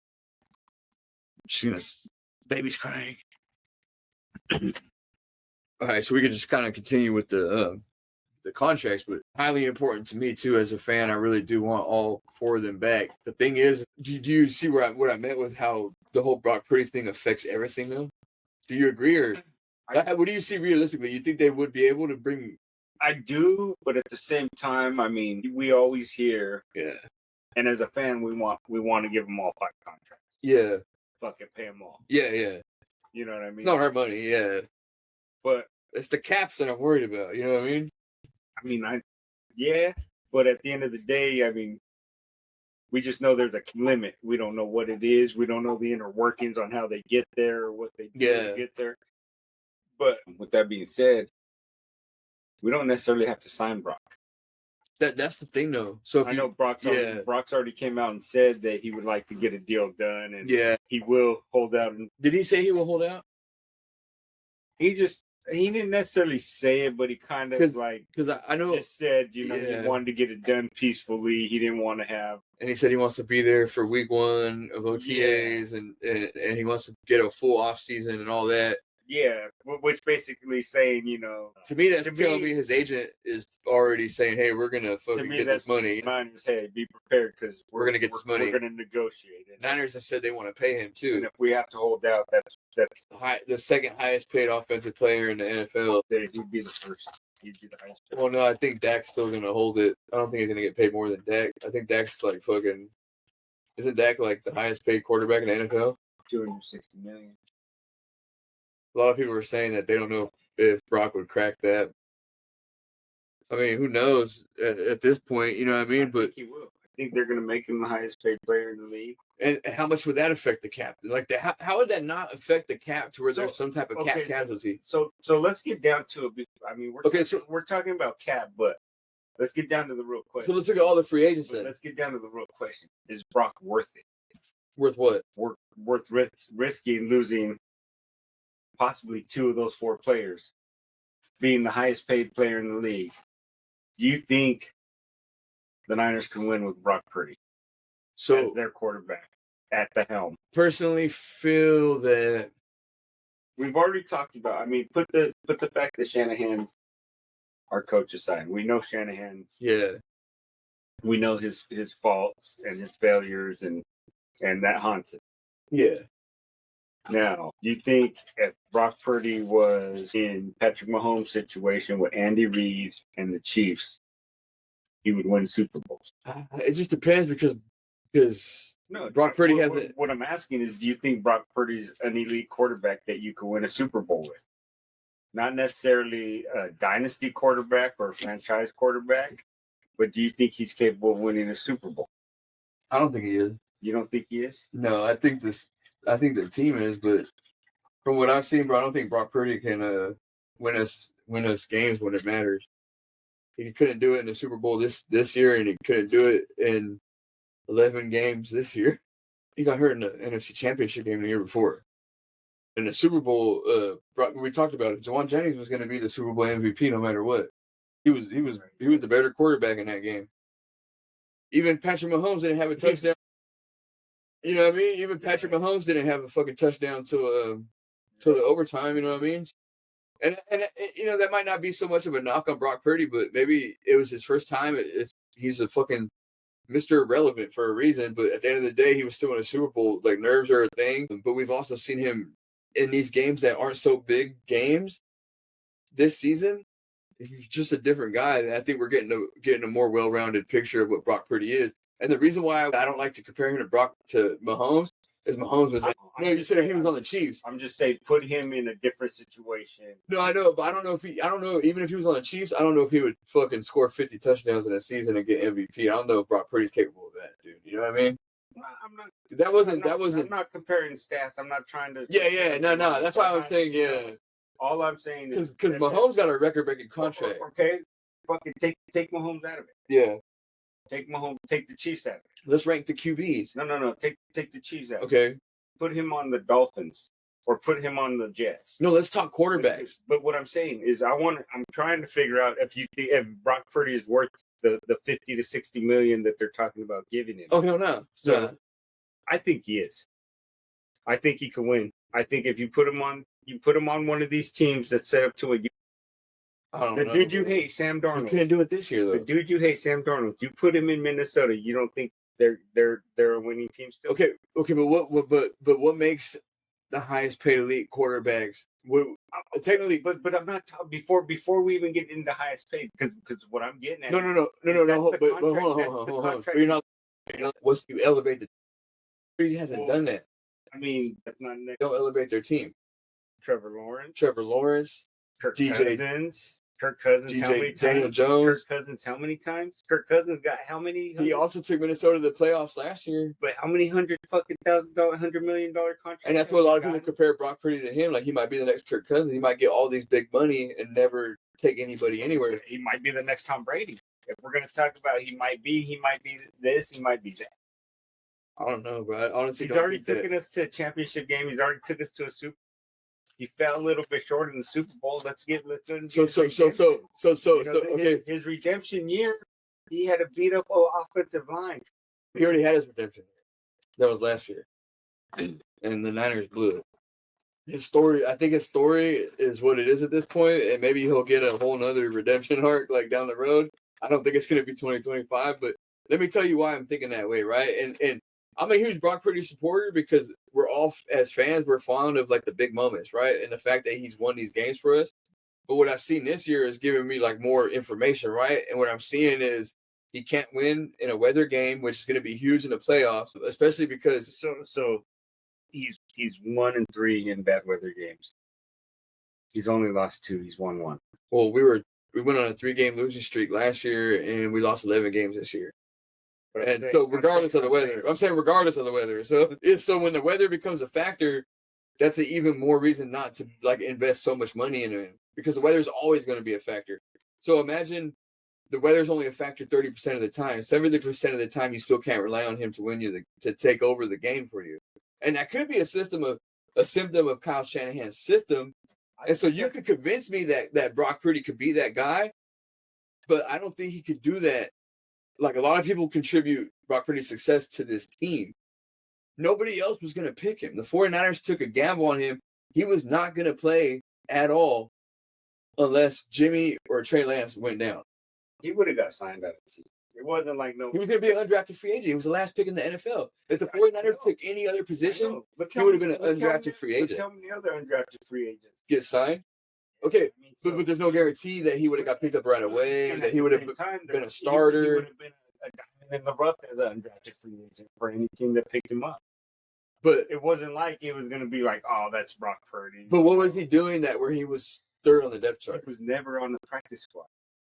Baby's crying. All right, so we could just kind of continue with the contracts, but highly important to me too as a fan. I really do want all 4 of them back. The thing is, do you see what I meant with how the whole Brock Purdy thing affects everything though? Do you agree, or what do you see realistically? You think they would be able to bring? I do, but at the same time, I mean, we always hear, and as a fan, we want to give them all 5 contracts. Yeah. Fucking pay them all. Yeah, yeah. You know what I mean? It's not our money, yeah. But it's the caps that I'm worried about. You know what I mean? But at the end of the day, I mean, we just know there's a limit. We don't know what it is. We don't know the inner workings on how they get there or what they do to get there. But with that being said, we don't necessarily have to sign Brock. That's the thing, though. So I know Brock's already came out and said that he would like to get a deal done, and he will hold out. Did he say he will hold out? He didn't necessarily say it, but he kind of because I know just said he wanted to get it done peacefully. He didn't want to have, and he said he wants to be there for week 1 of OTAs, and he wants to get a full off season and all that. Yeah, which basically saying, to me, that's telling me his agent is already saying, "Hey, we're gonna fucking get this money." Niners, hey, be prepared because we're gonna get this money. We're gonna negotiate it. Niners have said they want to pay him too. And if we have to hold out, that's the second highest paid offensive player in the NFL. He'd be the first. He'd be the highest paid. Well, no, I think Dak's still gonna hold it. I don't think he's gonna get paid more than Dak. I think Dak's like fucking. Isn't Dak like the highest paid quarterback in the NFL? $260 million. A lot of people are saying that they don't know if Brock would crack that. I mean, who knows at this point, you know what I mean? But he will. I think they're going to make him the highest paid player in the league. And how much would that affect the cap? Like, how would that not affect the cap to where there's some type of cap casualty? So let's get down to it. I mean, we're talking about cap, but let's get down to the real question. So let's look at all the free agents then. Let's get down to the real question. Is Brock worth it? Worth what? Worth risking losing possibly 2 of those 4 players, being the highest paid player in the league. Do you think the Niners can win with Brock Purdy as their quarterback at the helm? Personally, feel that we've already talked about. I mean, put the fact that Shanahan's our coach aside. We know Shanahan's. Yeah. We know his faults and his failures, and that haunts it. Yeah. Now, do you think if Brock Purdy was in Patrick Mahomes' situation with Andy Reid and the Chiefs, he would win Super Bowls? It just depends because Brock Purdy hasn't. What I'm asking is, do you think Brock Purdy's an elite quarterback that you could win a Super Bowl with? Not necessarily a dynasty quarterback or a franchise quarterback, but do you think he's capable of winning a Super Bowl? I don't think he is. You don't think he is? No, I think the team is, but from what I've seen, bro, I don't think Brock Purdy can win us games when it matters. He couldn't do it in the Super Bowl this year, and he couldn't do it in 11 games this year. He got hurt in the NFC Championship game the year before. In the Super Bowl, we talked about it. Jauan Jennings was going to be the Super Bowl MVP no matter what. He was the better quarterback in that game. Even Patrick Mahomes didn't have a touchdown. You know what I mean? Even Patrick Mahomes didn't have a fucking touchdown till the overtime. You know what I mean? And that might not be so much of a knock on Brock Purdy, but maybe it was his first time. He's a fucking Mr. Irrelevant for a reason. But at the end of the day, he was still in a Super Bowl. Like, nerves are a thing. But we've also seen him in these games that aren't so big games this season. He's just a different guy. And I think we're getting a more well-rounded picture of what Brock Purdy is. And the reason why I don't like to compare him to Mahomes is Mahomes was you said he was on the Chiefs. I'm just saying, put him in a different situation. No, I know, but I don't know, even if he was on the Chiefs, I don't know if he would fucking score 50 touchdowns in a season and get MVP. I don't know if Brock Purdy's capable of that, dude. You know what I mean? I'm not. That wasn't. I'm not comparing stats. I'm not trying to. Yeah. No. That's why I was saying, yeah. All I'm saying is because Mahomes got a record-breaking contract. Okay, fucking take Mahomes out of it. Yeah. Take the Chiefs out of it. Let's rank the QBs. No. Take the Chiefs out. Okay. Put him on the Dolphins. or put him on the Jets. No, let's talk quarterbacks. But what I'm saying is, I'm trying to figure out if Brock Purdy is worth the 50 to 60 million that they're talking about giving him. Oh no. So I think he is. I think he can win. I think if you put him on one of these teams that's set up to win. I don't know. Dude you hate, Sam Darnold. You couldn't do it this year though. The dude you hate, Sam Darnold. You put him in Minnesota. You don't think they're a winning team still? Okay, but what makes the highest paid elite quarterbacks? Technically, but I'm not talking before we even get into highest paid because what I'm getting at. No. But hold on. You're not. Once you elevate the, he hasn't done that. I mean, that's not. Don't elevate their team. Trevor Lawrence, Kirk Cousins, DJ, how many Daniel times? Jones. Kirk Cousins, how many times? Kirk Cousins got how many? He also took Minnesota to the playoffs last year. But how many $100 million contracts? And that's what a lot of people compare Brock Purdy to him. Like he might be the next Kirk Cousins. He might get all these big money and never take anybody anywhere. He might be the next Tom Brady. If we're gonna talk about he might be this, he might be that. I don't know, bro. I honestly He's already taken us to a championship game. He's already took us to a Super. He fell a little bit short in the Super Bowl. Let's go. Okay. His redemption year, he had a beat up offensive line. He already had his redemption. That was last year, and the Niners blew it. I think his story is what it is at this point, and maybe he'll get a whole nother redemption arc like down the road. I don't think it's going to be 2025, but let me tell you why I'm thinking that way, right? And I'm a huge Brock Purdy supporter because we're all, as fans, we're fond of like the big moments, right? And the fact that he's won these games for us. But what I've seen this year is giving me like more information, right? And what I'm seeing is he can't win in a weather game, which is going to be huge in the playoffs, especially because so he's 1-3 in bad weather games. He's only lost 2. He's won 1. Well, we went on a 3-game losing streak last year, and we lost 11 games this year. And so regardless of the weather, I'm saying regardless of the weather. So when the weather becomes a factor, that's an even more reason not to like invest so much money in him because the weather is always going to be a factor. So imagine the weather is only a factor 30% of the time. 70% of the time, you still can't rely on him to win you to take over the game for you. And that could be a symptom of Kyle Shanahan's system. And so you could convince me that Brock Purdy could be that guy, but I don't think he could do that. Like a lot of people contribute Brock Purdy's success to this team. Nobody else was going to pick him. The 49ers took a gamble on him. He was not going to play at all unless Jimmy or Trey Lance went down. He would have got signed out of the team. It wasn't like no. He was going to be an undrafted free agent. He was the last pick in the NFL. If the 49ers took any other position, he would have been an undrafted free agent. How many other undrafted free agents get signed? Okay, but there's no guarantee that he would have got picked up right away, and that he would have been a starter. He would have been a diamond in the rough as an undrafted free agent for any team that picked him up. But it wasn't like it was going to be like, oh, that's Brock Purdy. But what was he doing where he was third on the depth chart? He was never on the practice squad.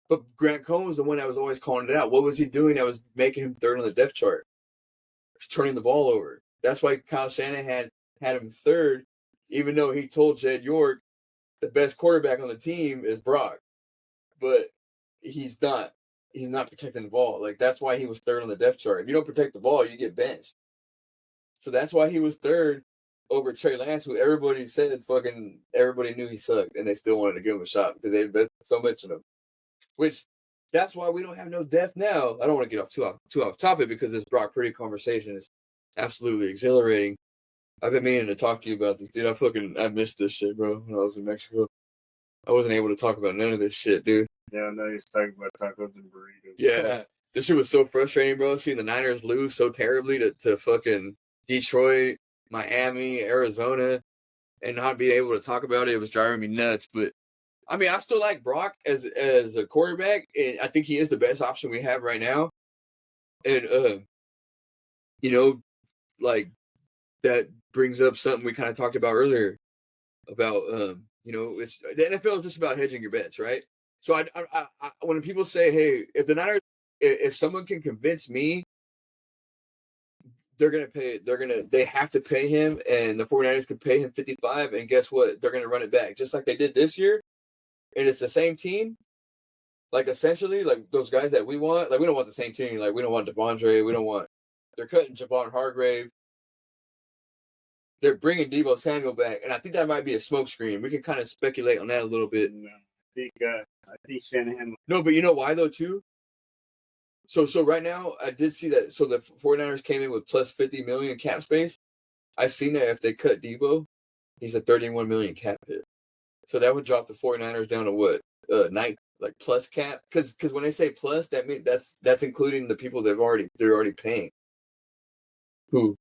But Grant Cohn was the one that was always calling it out. What was he doing that was making him third on the depth chart? Turning the ball over. That's why Kyle Shanahan had him third, even though he told Jed York the best quarterback on the team is Brock. But he's not protecting the ball. Like, that's why he was third on the depth chart. If you don't protect the ball, you get benched. So that's why he was third over Trey Lance, who everybody knew he sucked, and they still wanted to give him a shot because they invested so much in him. Which, that's why we don't have no depth now. I don't want to get too off topic because this Brock Purdy conversation is absolutely exhilarating. I've been meaning to talk to you about this, dude. I missed this shit, bro, when I was in Mexico. I wasn't able to talk about none of this shit, dude. Yeah, I know he's talking about tacos and burritos. Yeah. This shit was so frustrating, bro. Seeing the Niners lose so terribly to fucking Detroit, Miami, Arizona, and not being able to talk about it was driving me nuts. But I mean, I still like Brock as a quarterback, and I think he is the best option we have right now. And like that brings up something we kind of talked about earlier about it's the NFL is just about hedging your bets, right? So I when people say, hey, if the Niners, if someone can convince me they have to pay him, and the 49ers can pay him 55, and guess what? They're going to run it back, just like they did this year. And it's the same team. Like, essentially, like, those guys that we want, like, we don't want the same team. Like, we don't want Devondre. They're cutting Javon Hargrave. they're bringing Deebo Samuel back, and I think that might be a smokescreen. We can kind of speculate on that a little bit. No, I think Shanahan. No, but you know why though too? So right now I did see that. So the 49ers came in with plus 50 million cap space. I seen that if they cut Deebo, he's a 31 million cap hit. So that would drop the 49ers down to what? 9 like plus cap? Because when they say plus, that means that's including the people they're already paying. Who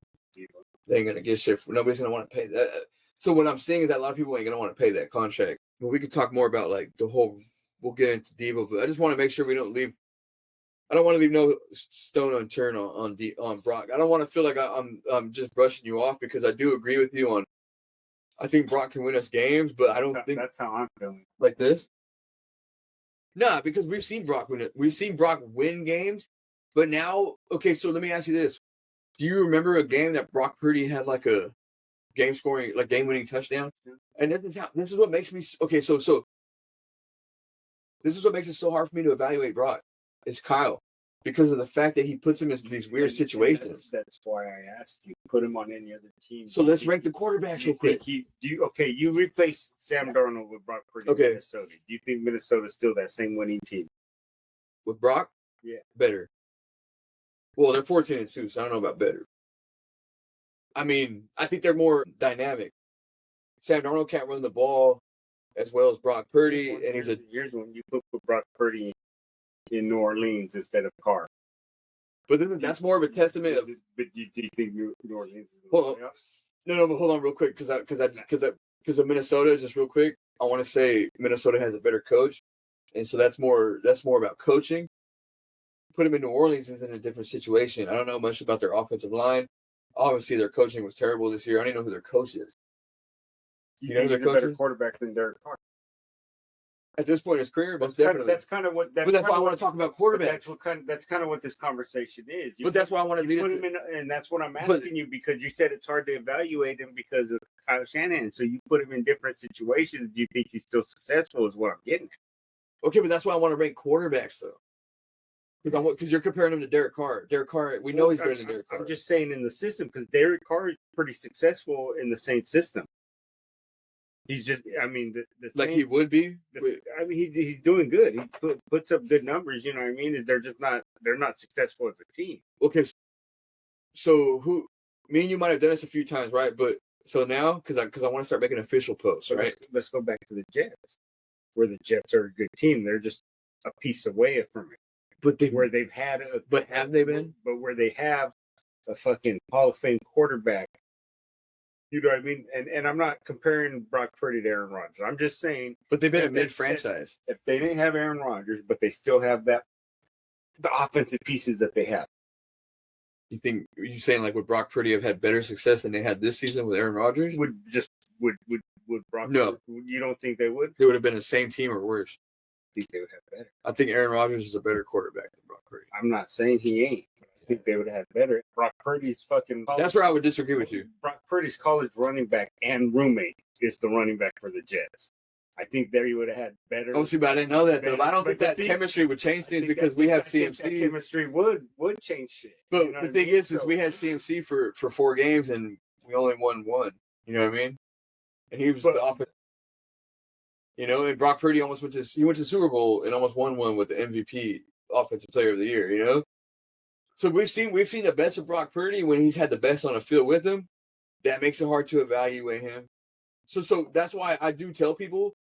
they ain't gonna get shit for. Nobody's gonna want to pay that. So what I'm saying is that a lot of people ain't gonna want to pay that contract. But we could talk more about like the whole. We'll get into Deebo, but I just want to make sure we don't leave. I don't want to leave no stone unturned on Brock. I don't want to feel like I'm just brushing you off because I do agree with you on. I think Brock can win us games, but I don't think that's how I'm feeling. Like this. Nah, because we've seen Brock win it. We've seen Brock win games, but now, okay. So let me ask you this: do you remember a game that Brock Purdy had like a game-winning touchdown? And this is what makes me okay. So this is what makes it so hard for me to evaluate Brock. It's Kyle, because of the fact that he puts him in these weird situations. That's why I asked you. Put him on any other team. So let's rank the quarterbacks real quick. You replace Sam Darnold with Brock Purdy in Minnesota. Do you think Minnesota's still that same winning team? With Brock? Yeah. Better. Well, they're 14-2, so I don't know about better. I mean, I think they're more dynamic. Sam Darnold can't run the ball as well as Brock Purdy, and here's one. You put Brock Purdy in New Orleans instead of Carr. But that's more of a testament of. But do you think New Orleans is No, but hold on real quick, because of Minnesota, just real quick. I want to say Minnesota has a better coach, and so that's more about coaching. Put him in New Orleans is in a different situation. I don't know much about their offensive line. Obviously, their coaching was terrible this year. I don't even know who their coach is. You know who their coach is? Better quarterback than Derek Carr. At this point in his career, most definitely. That's kind of what. But that's why I want to talk about quarterbacks. That's kind of what this conversation is. But that's why I want to put him in, and that's what I'm asking you, because you said it's hard to evaluate him because of Kyle Shanahan. So you put him in different situations. Do you think he's still successful? Is what I'm getting at. Okay, but that's why I want to rank quarterbacks though. Because you're comparing him to Derek Carr. Derek Carr, we know he's better than Derek Carr. I'm just saying in the system, because Derek Carr is pretty successful in the Saints system. He's just, I mean, the like Saints, he would be. I mean, he's doing good. He puts up good numbers. You know what I mean? They're not successful as a team. Okay, so me and you might have done this a few times, right? But so now, because I want to start making official posts, so right? Let's go back to the Jets, where the Jets are a good team. They're just a piece away from it. But have they been? But where they have a fucking Hall of Fame quarterback. You know what I mean? And I'm not comparing Brock Purdy to Aaron Rodgers. I'm just saying. But they've been a mid-franchise. If they didn't have Aaron Rodgers, but they still have the offensive pieces that they have. You saying like would Brock Purdy have had better success than they had this season with Aaron Rodgers? Would Brock? No. Purdy, you don't think they would? They would have been the same team or worse. I think they would have better. I think Aaron Rodgers is a better quarterback than Brock Purdy. I'm not saying he ain't. I think they would have had better. Brock Purdy's fucking. That's where I would disagree with you. Brock Purdy's college running back and roommate is the running back for the Jets. I think there you would have had better. Oh, see, but I didn't know that though. But I don't think that chemistry would change things because we have CMC. That chemistry would change shit. But you know the thing is we had CMC for 4 games and we only won 1. You know what I mean? And he was the offense. You know, and Brock Purdy almost went to the Super Bowl and almost won one with the MVP Offensive Player of the Year. You know, so we've seen the best of Brock Purdy when he's had the best on the field with him. That makes it hard to evaluate him. So that's why I do tell people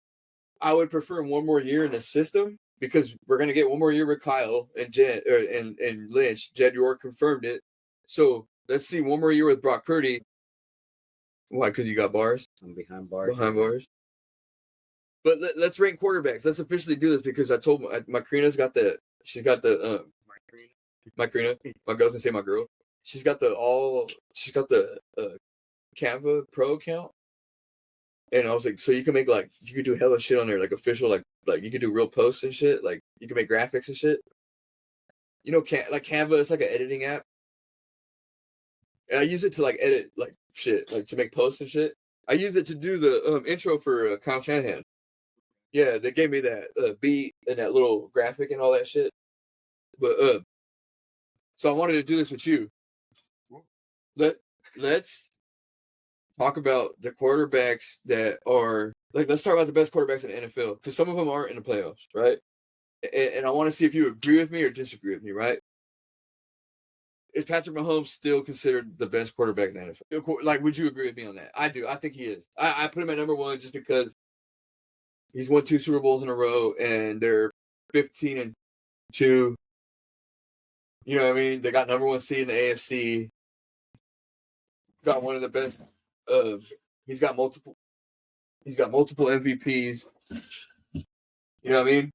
I would prefer 1 more year in the system because we're gonna get 1 more year with Kyle and and Lynch. Jed York confirmed it. So let's see 1 more year with Brock Purdy. Why? Because you got bars. I'm behind bars. But let's rank quarterbacks. Let's officially do this because I told Macrina's got the. She's got the. Macrina. My girl's gonna say my girl. She's got the Canva Pro account. And I was like, so you can make you could do hella shit on there, like official, like you could do real posts and shit. Like you can make graphics and shit. You know, Canva is like an editing app. And I use it to edit shit, to make posts and shit. I use it to do the intro for Kyle Shanahan. Yeah, they gave me that beat and that little graphic and all that shit. But so I wanted to do this with you. Let's talk about the quarterbacks that are like, let's talk about the best quarterbacks in the NFL, because some of them aren't in the playoffs, right? And I want to see if you agree with me or disagree with me, right? Is Patrick Mahomes still considered the best quarterback in the NFL? Like, would you agree with me on that? I do. I think he is. I put him at number one just because he's won 2 Super Bowls in a row, and they're 15-2. You know what I mean? They got number 1 seed in the AFC. Got one of the best. He's got multiple MVPs. You know what I mean?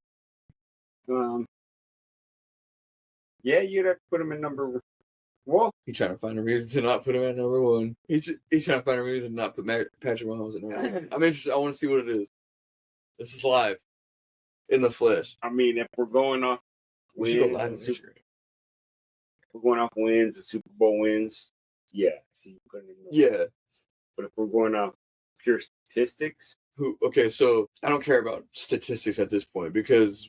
Yeah, you'd have to put him in number 1. Well, He's trying to find a reason to not put him at number 1. He's trying to find a reason to not put Patrick Mahomes at number 1. I'm interested. I want to see what it is. This is live, in the flesh. I mean, if we're going off We should go wins, live and this Super, year. if we're going off wins and Super Bowl wins, yeah. See, you put him in number 1. Yeah. But if we're going off pure statistics, Okay, so I don't care about statistics at this point because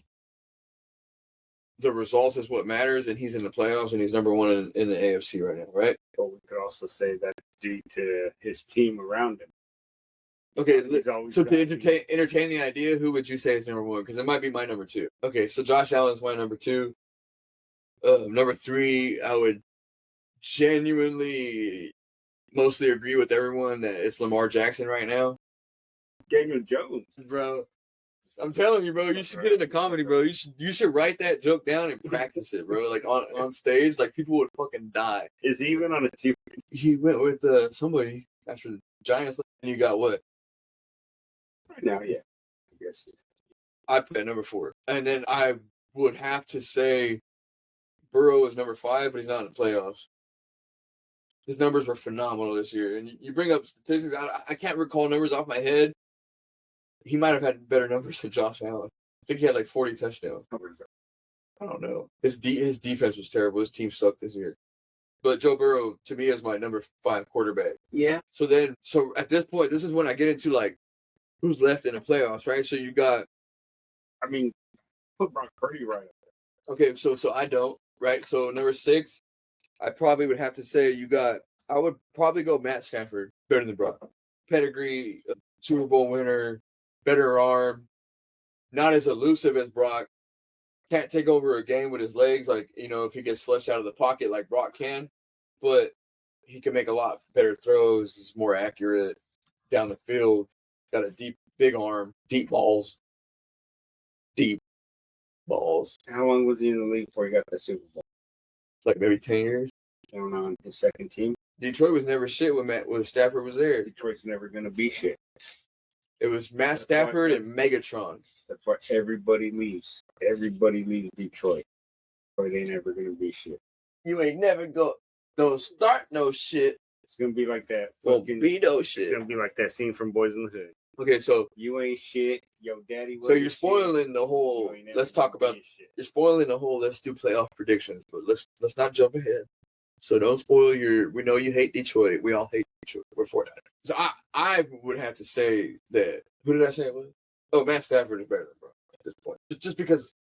the results is what matters, and he's in the playoffs, and he's number 1 in the AFC right now, right? but we could also say that's due to his team around him. Okay, He's always so to got entertain the idea, who would you say is number 1? Because it might be my number 2. Okay, so Josh Allen's my number 2. Number 3, I would genuinely mostly agree with everyone that it's Lamar Jackson right now. Daniel Jones. Bro, I'm telling you, bro, you should get into comedy, bro. You should write that joke down and practice it, bro. Like on stage, like people would fucking die. Is he even on a team? He went with somebody after the Giants, and you got what? Right now, yeah. I guess. I put at number 4, and then I would have to say Burrow is number 5, but he's not in the playoffs. His numbers were phenomenal this year, and you bring up statistics. I can't recall numbers off my head. He might have had better numbers than Josh Allen. I think he had like 40 touchdowns. I don't know. His defense was terrible. His team sucked this year. But Joe Burrow, to me, is my number 5 quarterback. Yeah. So at this point, this is when I get into like who's left in the playoffs, right? So you got, I mean, put Brock Purdy right up there. okay, so I don't, right? So number 6, I probably would have to say I would probably go Matt Stafford, better than Brock. Pedigree, Super Bowl winner, better arm, not as elusive as Brock. Can't take over a game with his legs, like, you know, if he gets flushed out of the pocket like Brock can. But he can make a lot better throws. He's more accurate down the field. Got a big arm, deep balls. Deep balls. How long was he in the league before he got the Super Bowl? Like maybe 10 years. Down on his second team. Detroit was never shit when Stafford was there. Detroit's never going to be shit. It was Matt Stafford and Megatron. That's why everybody leaves. Everybody leaves Detroit. Or they ain't never going to be shit. You ain't never don't start no shit. It's going to be like that. Won't be no It's shit. going to be like that scene from Boys in the Hood. Okay, so You ain't shit. Yo, daddy was so you're spoiling the whole. You ain't never Let's talk gonna about. be shit. You're spoiling the whole. Let's do playoff predictions, but let's not jump ahead. So don't spoil your. We know you hate Detroit. We all hate Detroit. We're for that. So I would have to say that. Who did I say it was? Oh, Matt Stafford is better than Brock at this point. Just because.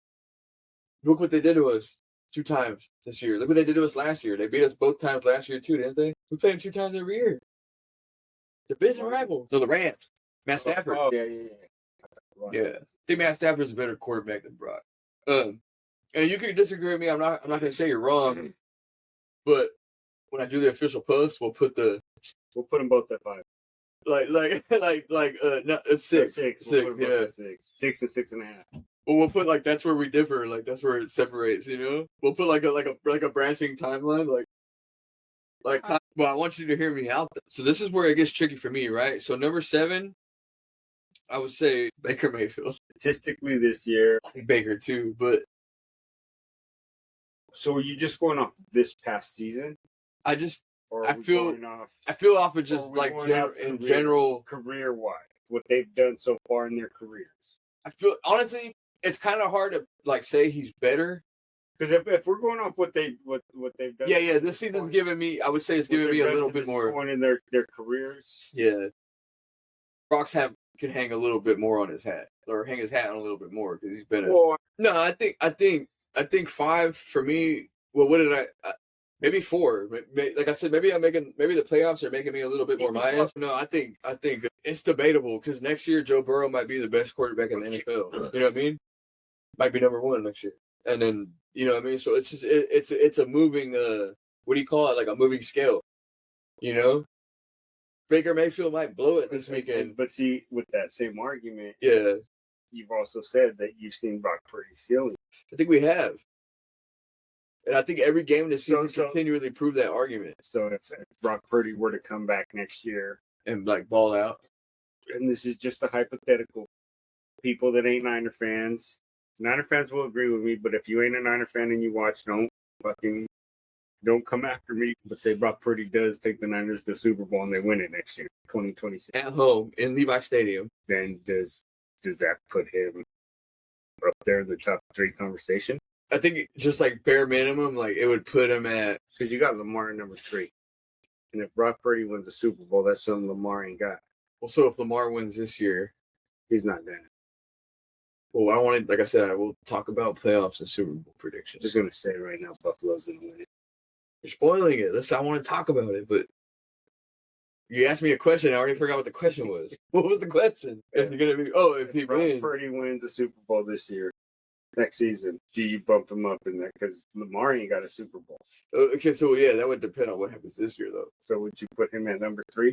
Look what they did to us 2 times this year. Look what they did to us last year. They beat us both times last year too, didn't they? We play them 2 times every year. Division rival. So the Rams. Matt Stafford. Oh, yeah. Yeah, I think Matt Stafford is a better quarterback than Brock. And you can disagree with me. I'm not going to say you're wrong, but when I do the official post, we'll put them both at 5. Six. We'll put them both Yeah. at 6. 6 and 6.5. Well, we'll put like that's where we differ. Like that's where it separates. You know, we'll put like a branching timeline. Well, I want you to hear me out. So this is where it gets tricky for me, right? So number 7. I would say Baker Mayfield. Statistically this year. Baker too, but So are you just going off this past season? I just Or I are we feel going off off of just Or we like going off in career- general. career-wise? What they've done so far in their careers? I feel honestly, it's kind of hard to like say he's better. Because if we're going off what they've done, Yeah. This season's giving me. I would say it's giving me a little bit more. point in their careers. Yeah, Brock's can hang a little bit more on his hat, or hang his hat on a little bit more because he's been. Well, No, I think 5 for me. Well, what did Maybe 4. Like I said, maybe the playoffs are making me a little bit more biased. No, I think it's debatable because next year Joe Burrow might be the best quarterback in the NFL. You know what I mean? Might be number 1 next year. And then, you know what I mean? So it's just it's a moving what do you call it? Like a moving scale. You know? Baker Mayfield might blow it this weekend. But see, with that same argument, yeah, you've also said that you've seen Brock Purdy ceiling. I think we have. And I think every game this season continually proved that argument. So if Brock Purdy were to come back next year and like ball out, and this is just a hypothetical, people that ain't Niner fans will agree with me. But if you ain't a Niner fan and you watch, don't come after me. But say Brock Purdy does take the Niners to the Super Bowl and they win it next year, 2026 at home in Levi Stadium. Then does that put him up there in the top 3 conversation? I think just like bare minimum, like it would put him at, because you got Lamar at number 3, and if Brock Purdy wins the Super Bowl, that's something Lamar ain't got. Well, so if Lamar wins this year, he's not there. Well, I don't want to, like I said, I will talk about playoffs and Super Bowl predictions. Just gonna say right now, Buffalo's gonna win it. You're spoiling it. Listen, I want to talk about it, but you asked me a question. I already forgot what the question was. What was the question? Is it gonna be? Oh, if he wins, Purdy wins the Super Bowl this year. Next season, do you bump him up in that? Because Lamar ain't got a Super Bowl. Okay, so yeah, that would depend on what happens this year, though. So would you put him at number 3?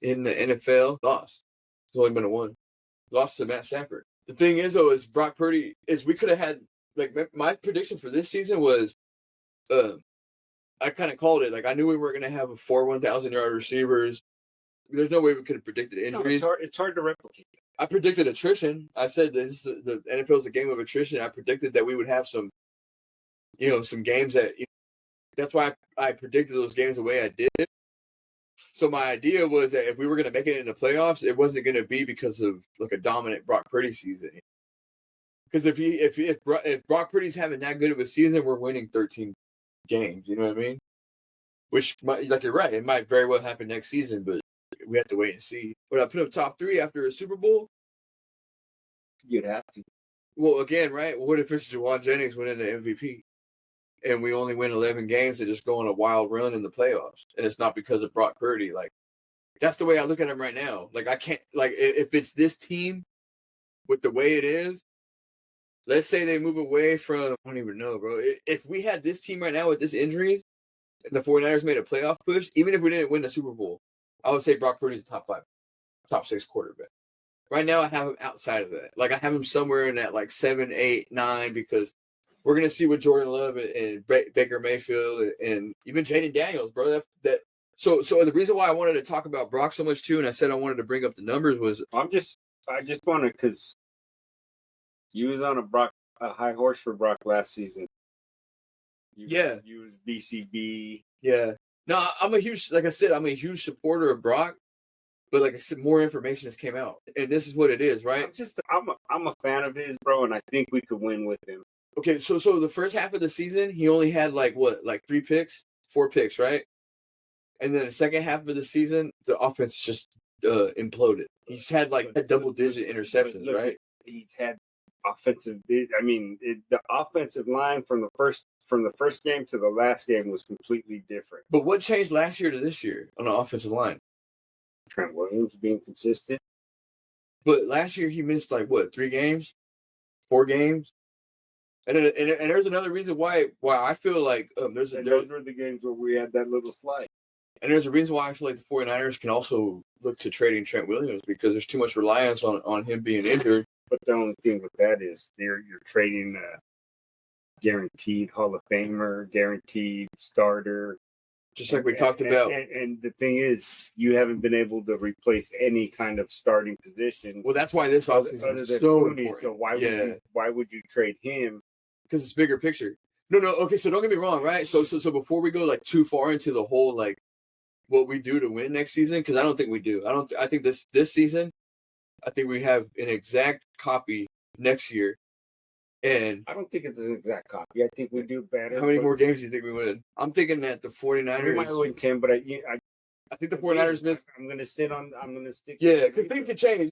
In the NFL, lost. It's only been a 1. Lost to Matt Stafford. The thing is, though, is Brock Purdy, is we could have had, like, my prediction for this season was, I kind of called it. Like, I knew we were going to have 4 1,000-yard receivers. There's no way we could have predicted injuries. No, it's hard to replicate. I predicted attrition. I said this the NFL is a game of attrition. I predicted that we would have some games that. That's why I predicted those games the way I did. So my idea was that if we were going to make it in the playoffs, it wasn't going to be because of like a dominant Brock Purdy season. Because if Brock Purdy's having that good of a season, we're winning 13 games. You know what I mean? Which, like you're right, it might very well happen next season, but we have to wait and see. Would I put up top 3 after a Super Bowl? You'd have to. Well, again, right? What if it's Jauan Jennings winning the MVP? And we only win 11 games and just go on a wild run in the playoffs. And it's not because of Brock Purdy. Like, that's the way I look at him right now. Like, I can't, like, if it's this team with the way it is, let's say they move away from, I don't even know, bro. If we had this team right now with this injuries, and the 49ers made a playoff push, even if we didn't win the Super Bowl, I would say Brock Purdy's a top 5, top 6 quarterback. Right now, I have him outside of that. Like, I have him somewhere in that, like, 7, 8, 9, because we're going to see what Jordan Love and Baker Mayfield and even Jaden Daniels, bro. So the reason why I wanted to talk about Brock so much, too, and I said I wanted to bring up the numbers was... I just want to, because you was on a high horse for Brock last season. You was BCB. Yeah. No, I'm a huge supporter of Brock, but like I said, more information has came out, and this is what it is, right? I'm a fan of his, bro, and I think we could win with him. Okay, so the first half of the season, he only had like 3 picks, 4 picks, right? And then the second half of the season, the offense just imploded. He's had like double-digit interceptions, right? He's had offensive. I mean, the offensive line from the first game to the last game was completely different. But what changed last year to this year on the offensive line? Trent Williams being consistent. But last year he missed 3 games, 4 games, and there's another reason why I feel like those were the games where we had that little slide. And there's a reason why I feel like the 49ers can also look to trading Trent Williams, because there's too much reliance on him being injured. But the only thing with that is you're trading a guaranteed Hall of Famer, guaranteed starter. Just like we talked about. And the thing is, you haven't been able to replace any kind of starting position. Well, that's why this offseason is so Cooney, important. So why would you trade him? Because it's bigger picture. No. Okay, so don't get me wrong, right? So before we go too far into the whole what we do to win next season, because I don't think we do. I think this season, I think we have an exact copy next year. And I don't think it's an exact copy. I think we do better. How many more games do you think we win? I'm thinking that the 49ers... We might win 10, but I think the 49ers missed... I'm going to stick... Yeah, because things can change.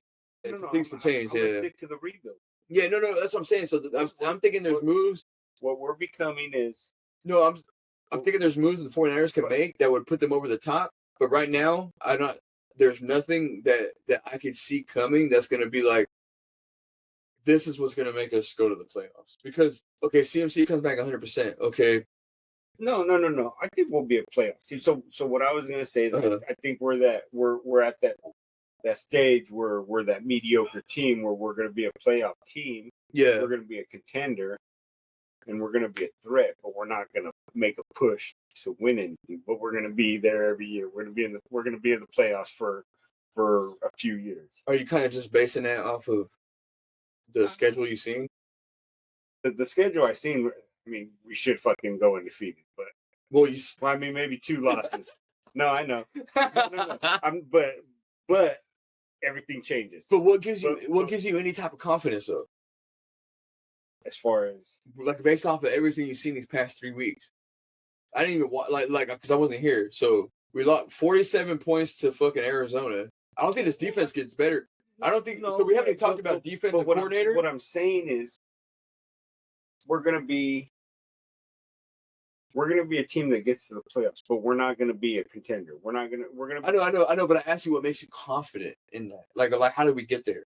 Things can change, I'm going to stick to the rebuild. Yeah, no, that's what I'm saying. So I'm thinking there's moves. What we're becoming is... No, I'm thinking there's moves that the 49ers can make that would put them over the top. But right now, there's nothing that I could see coming that's going to be like, this is what's going to make us go to the playoffs. Because, okay, CMC comes back 100%. Okay. No. I think we'll be a playoff team. So what I was going to say is I think we're at that stage where we're that mediocre team where we're going to be a playoff team. Yeah. We're going to be a contender. And we're going to be a threat, but we're not going to make a push to win anything. But we're going to be there every year. We're going to be in the playoffs for a few years. Are you kind of just basing that off of the schedule you've seen? The schedule I've seen, I mean, we should fucking go undefeated. But I mean, maybe 2 losses. No, I know. No. But everything changes. But what gives you any type of confidence though? As far as like based off of everything you've seen these past 3 weeks, I didn't even watch like because I wasn't here. So we lost 47 points to fucking Arizona. I don't think this defense gets better. I don't think so. We haven't talked about defensive coordinator. What I'm saying is, we're gonna be a team that gets to the playoffs, but we're not gonna be a contender. We're gonna. I know. But I asked you what makes you confident in that. Like how did we get there?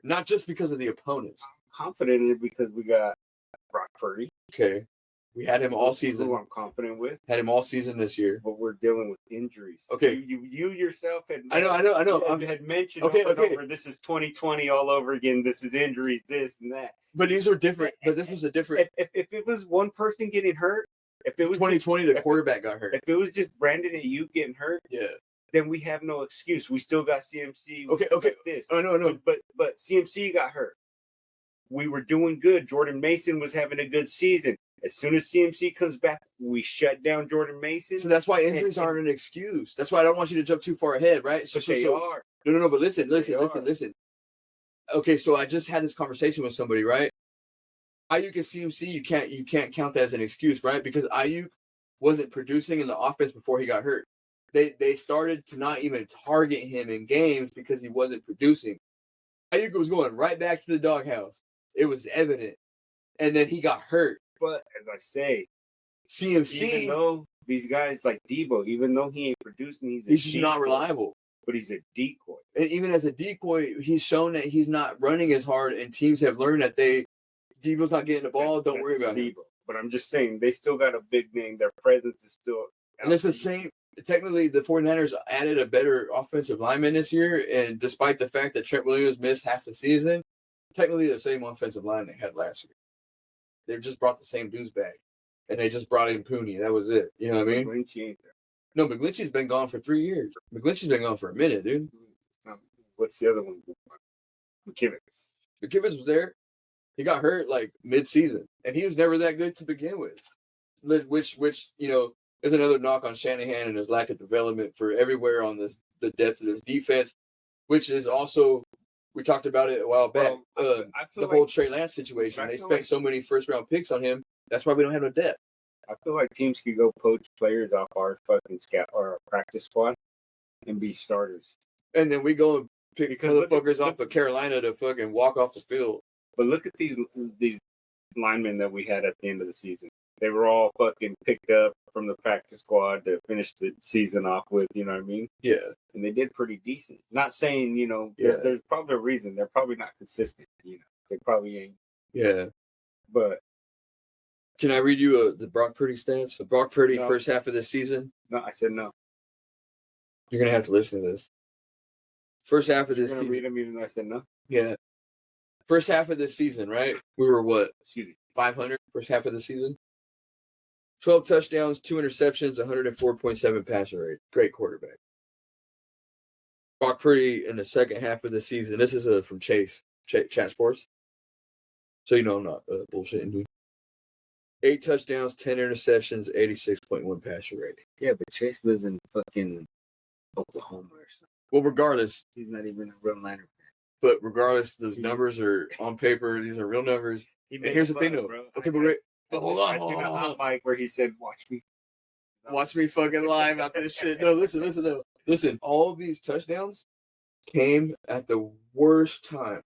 Not just because of the opponents. Confident in it because we got Brock Purdy. Okay. We had him all season. Who I'm confident with. Had him all season this year. But we're dealing with injuries. Okay. You yourself had I know. Had mentioned okay. over this is 2020 all over again. This is injuries, this and that. But these are different. But this was a different. If it was one person getting hurt, if it was 2020, the quarterback got hurt. If it was just Brandon and you getting hurt, then we have no excuse. We still got CMC. Okay. This. I know. But CMC got hurt. We were doing good. Jordan Mason was having a good season. As soon as CMC comes back, we shut down Jordan Mason. So that's why injuries aren't an excuse. That's why I don't want you to jump too far ahead, right? So they are. No. But listen. Okay, so I just had this conversation with somebody, right? Ayuk and CMC, you can't count that as an excuse, right? Because Ayuk wasn't producing in the offense before he got hurt. They started to not even target him in games because he wasn't producing. Ayuk was going right back to the doghouse. It was evident. And then he got hurt. But as I say, CMC, even though these guys like Debo, even though he ain't producing, he's just not reliable. But he's a decoy. And even as a decoy, he's shown that he's not running as hard, and teams have learned that Debo's not getting the ball. Don't worry about Debo. But I'm just saying, they still got a big name. Their presence is still. And it's the same. Technically, the 49ers added a better offensive lineman this year, and despite the fact that Trent Williams missed half the season, technically the same offensive line they had last year. They just brought the same dudes back, and they just brought in Cooney. That was it. You know what I mean? McGlinchey ain't there. No, McGlinchey's been gone for 3 years. McGlinchey's been gone for a minute, dude. What's the other one? McKivitz was there. He got hurt like mid-season, and he was never that good to begin with. Which is another knock on Shanahan and his lack of development for everywhere on the depth of this defense, which is also, we talked about it a while back, whole Trey Lance situation. They spent so many first-round picks on him. That's why we don't have no depth. I feel like teams could go poach players off our fucking scout or our practice squad and be starters. And then we go and pick motherfuckers off of Carolina to fucking walk off the field. But look at these linemen that we had at the end of the season. They were all fucking picked up from the practice squad to finish the season off with, you know what I mean? Yeah. And they did pretty decent. Not saying, there's probably a reason. They're probably not consistent, They probably ain't. Yeah. But. Can I read you the Brock Purdy stats? So Brock Purdy, first half of this season? No, I said no. You're going to have to listen to this. First half of this season. You're going to read them even though I said no? Yeah. First half of this season, right? We were what? 500 first half of the season? 12 touchdowns, 2 interceptions, 104.7 passer rate. Great quarterback. Brock Purdy in the second half of the season. This is from Chase Chat Sports. So I'm not bullshitting you. 8 touchdowns, 10 interceptions, 86.1 passer rate. Yeah, but Chase lives in fucking Oklahoma or something. Well, regardless. He's not even a real Niner fan. But regardless, those numbers are on paper. These are real numbers. And here's the thing, though. Bro. Okay, but hold on. Mike, where he said, Watch me fucking live out this shit. No, listen. All of these touchdowns came at the worst time.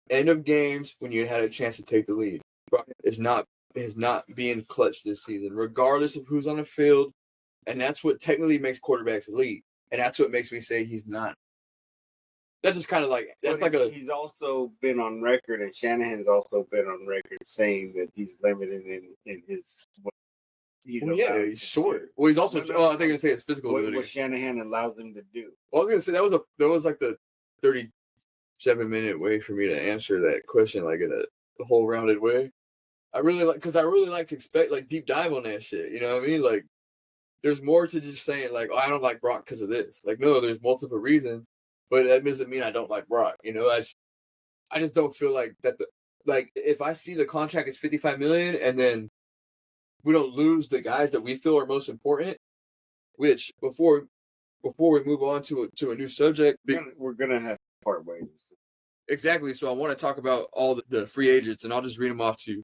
End of games when you had a chance to take the lead. It's not is not being clutch this season, regardless of who's on the field. And that's what technically makes quarterbacks elite. And that's what makes me say he's not. That's just kind of like he's also been on record, and Shanahan's also been on record saying that he's limited in his. He's short. Well, he's also. I think I'm gonna say it's physical ability. What Shanahan allows him to do. Well, I was gonna say that was like the 37-minute way for me to answer that question, like in a whole rounded way. I really like to expect like deep dive on that shit. You know what I mean? Like, there's more to just saying like, oh, I don't like Brock because of this. Like, no, there's multiple reasons, but that doesn't mean I don't like Brock. You know, I just don't feel like that. If I see the contract is $55 million and then we don't lose the guys that we feel are most important, which before we move on to a new subject, we're gonna have to part ways. Exactly. So I want to talk about all the free agents, and I'll just read them off to you,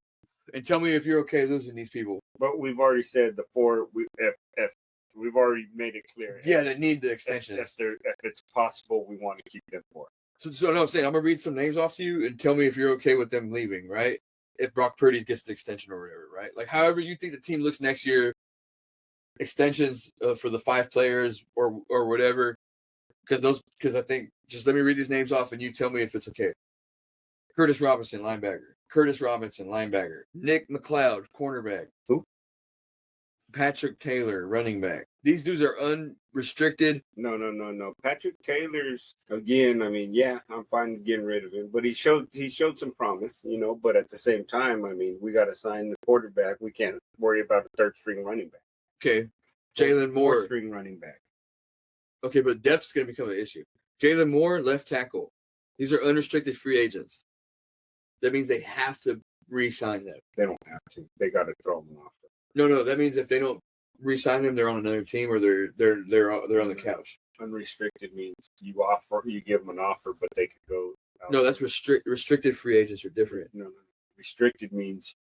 and tell me if you're okay losing these people. But we've already said the four. If we've already made it clear. Yeah, they need the extensions. If it's possible, we want to keep them for. So no, I'm saying I'm gonna read some names off to you and tell me if you're okay with them leaving, right? If Brock Purdy gets the extension or whatever, right? Like however you think the team looks next year, extensions for the 5 players or whatever, because I think just let me read these names off and you tell me if it's okay. Curtis Robinson, linebacker. Nick McLeod, cornerback. Who? Patrick Taylor, running back. These dudes are unrestricted. No. Patrick Taylor's, again, I mean, yeah, I'm fine getting rid of him, but he showed some promise, you know, but at the same time, I mean, we got to sign the quarterback. We can't worry about a third string running back. Okay. Jalen Moore. Fourth string running back. Okay, but depth's going to become an issue. Jalen Moore, left tackle. These are unrestricted free agents. That means they have to re-sign them. They don't have to. They got to throw them off. No. That means if they don't re-sign them, they're on another team or they're on the couch. Unrestricted means you give them an offer, but they could go. No, that's restricted free agents are different. No. Restricted means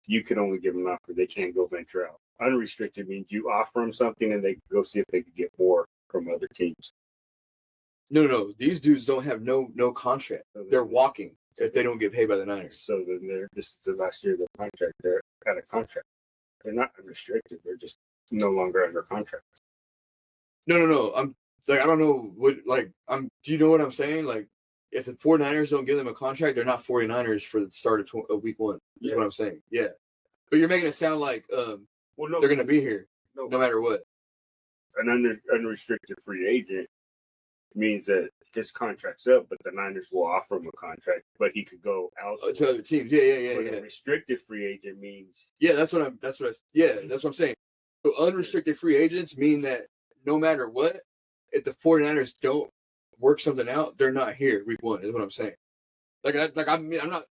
you can only give them an offer. They can't go venture out. Unrestricted means you offer them something and they can go see if they can get more from other teams. No. These dudes don't have no contract. They're walking if they don't get paid by the Niners. So then this is the last year of the contract. They're out of contract. They're not unrestricted. They're just no longer under contract. No. I'm like, I don't know what, like, do you know what I'm saying? Like, if the 49ers don't give them a contract, they're not 49ers for the start of week 1. Is what I'm saying. Yeah. But you're making it sound like they're going to be here no matter what. An unrestricted free agent means that his contract's up, but the Niners will offer him a contract, but he could go elsewhere to other teams. Yeah. A restricted free agent means that's what I'm saying. So unrestricted free agents mean that no matter what, if the 49ers don't work something out, they're not here week 1. Is what I'm saying. I'm not.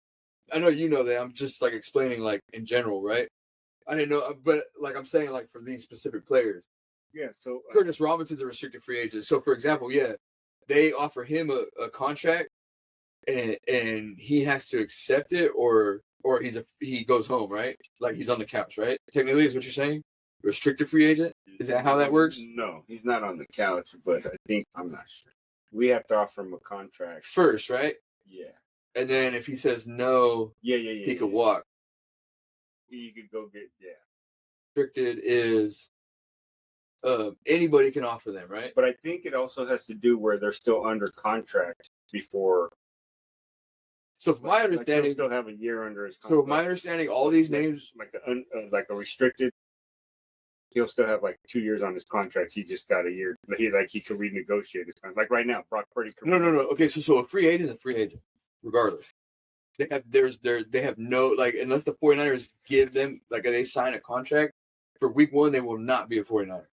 I know you know that. I'm just like explaining like in general, right? I didn't know, but like I'm saying like for these specific players. Yeah. So Curtis Robinson's a restricted free agent. So for example, they offer him a contract, and he has to accept it, or he goes home, right? Like he's on the couch, right? Technically, is what you're saying? Restricted free agent? Is that how that works? No, he's not on the couch, but I'm not sure. We have to offer him a contract first, right? Yeah. And then if he says no, he could walk. He could go get Restricted is anybody can offer them, right? But I think it also has to do where they're still under contract before. So from my understanding, he'll still have a year under his contract. So from my understanding, all these names, like a restricted, he'll still have like 2 years on his contract. He just got a year. He could renegotiate his contract. Like right now, Brock Purdy. No. Okay, so a free agent is a free agent, regardless. They have no, like, unless the 49ers give them, like, they sign a contract for week 1, they will not be a 49er.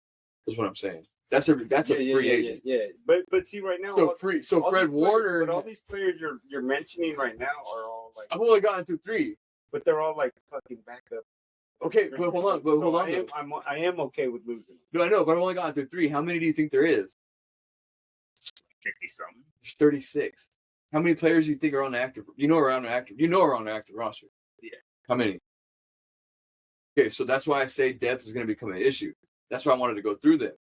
That's what I'm saying. That's a free agent. Yeah. But see, right now, so Fred Warner. But all these players you're mentioning right now are all like. I've only gotten through 3. But they're all like fucking backup. Okay, but hold on. I am okay with losing. No, I know, but I've only gotten through 3. How many do you think there is? 50-something. There's 36. How many players do you think are on the active? Are on the active roster. Yeah. How many? Okay, so that's why I say depth is going to become an issue. That's why I wanted to go through them.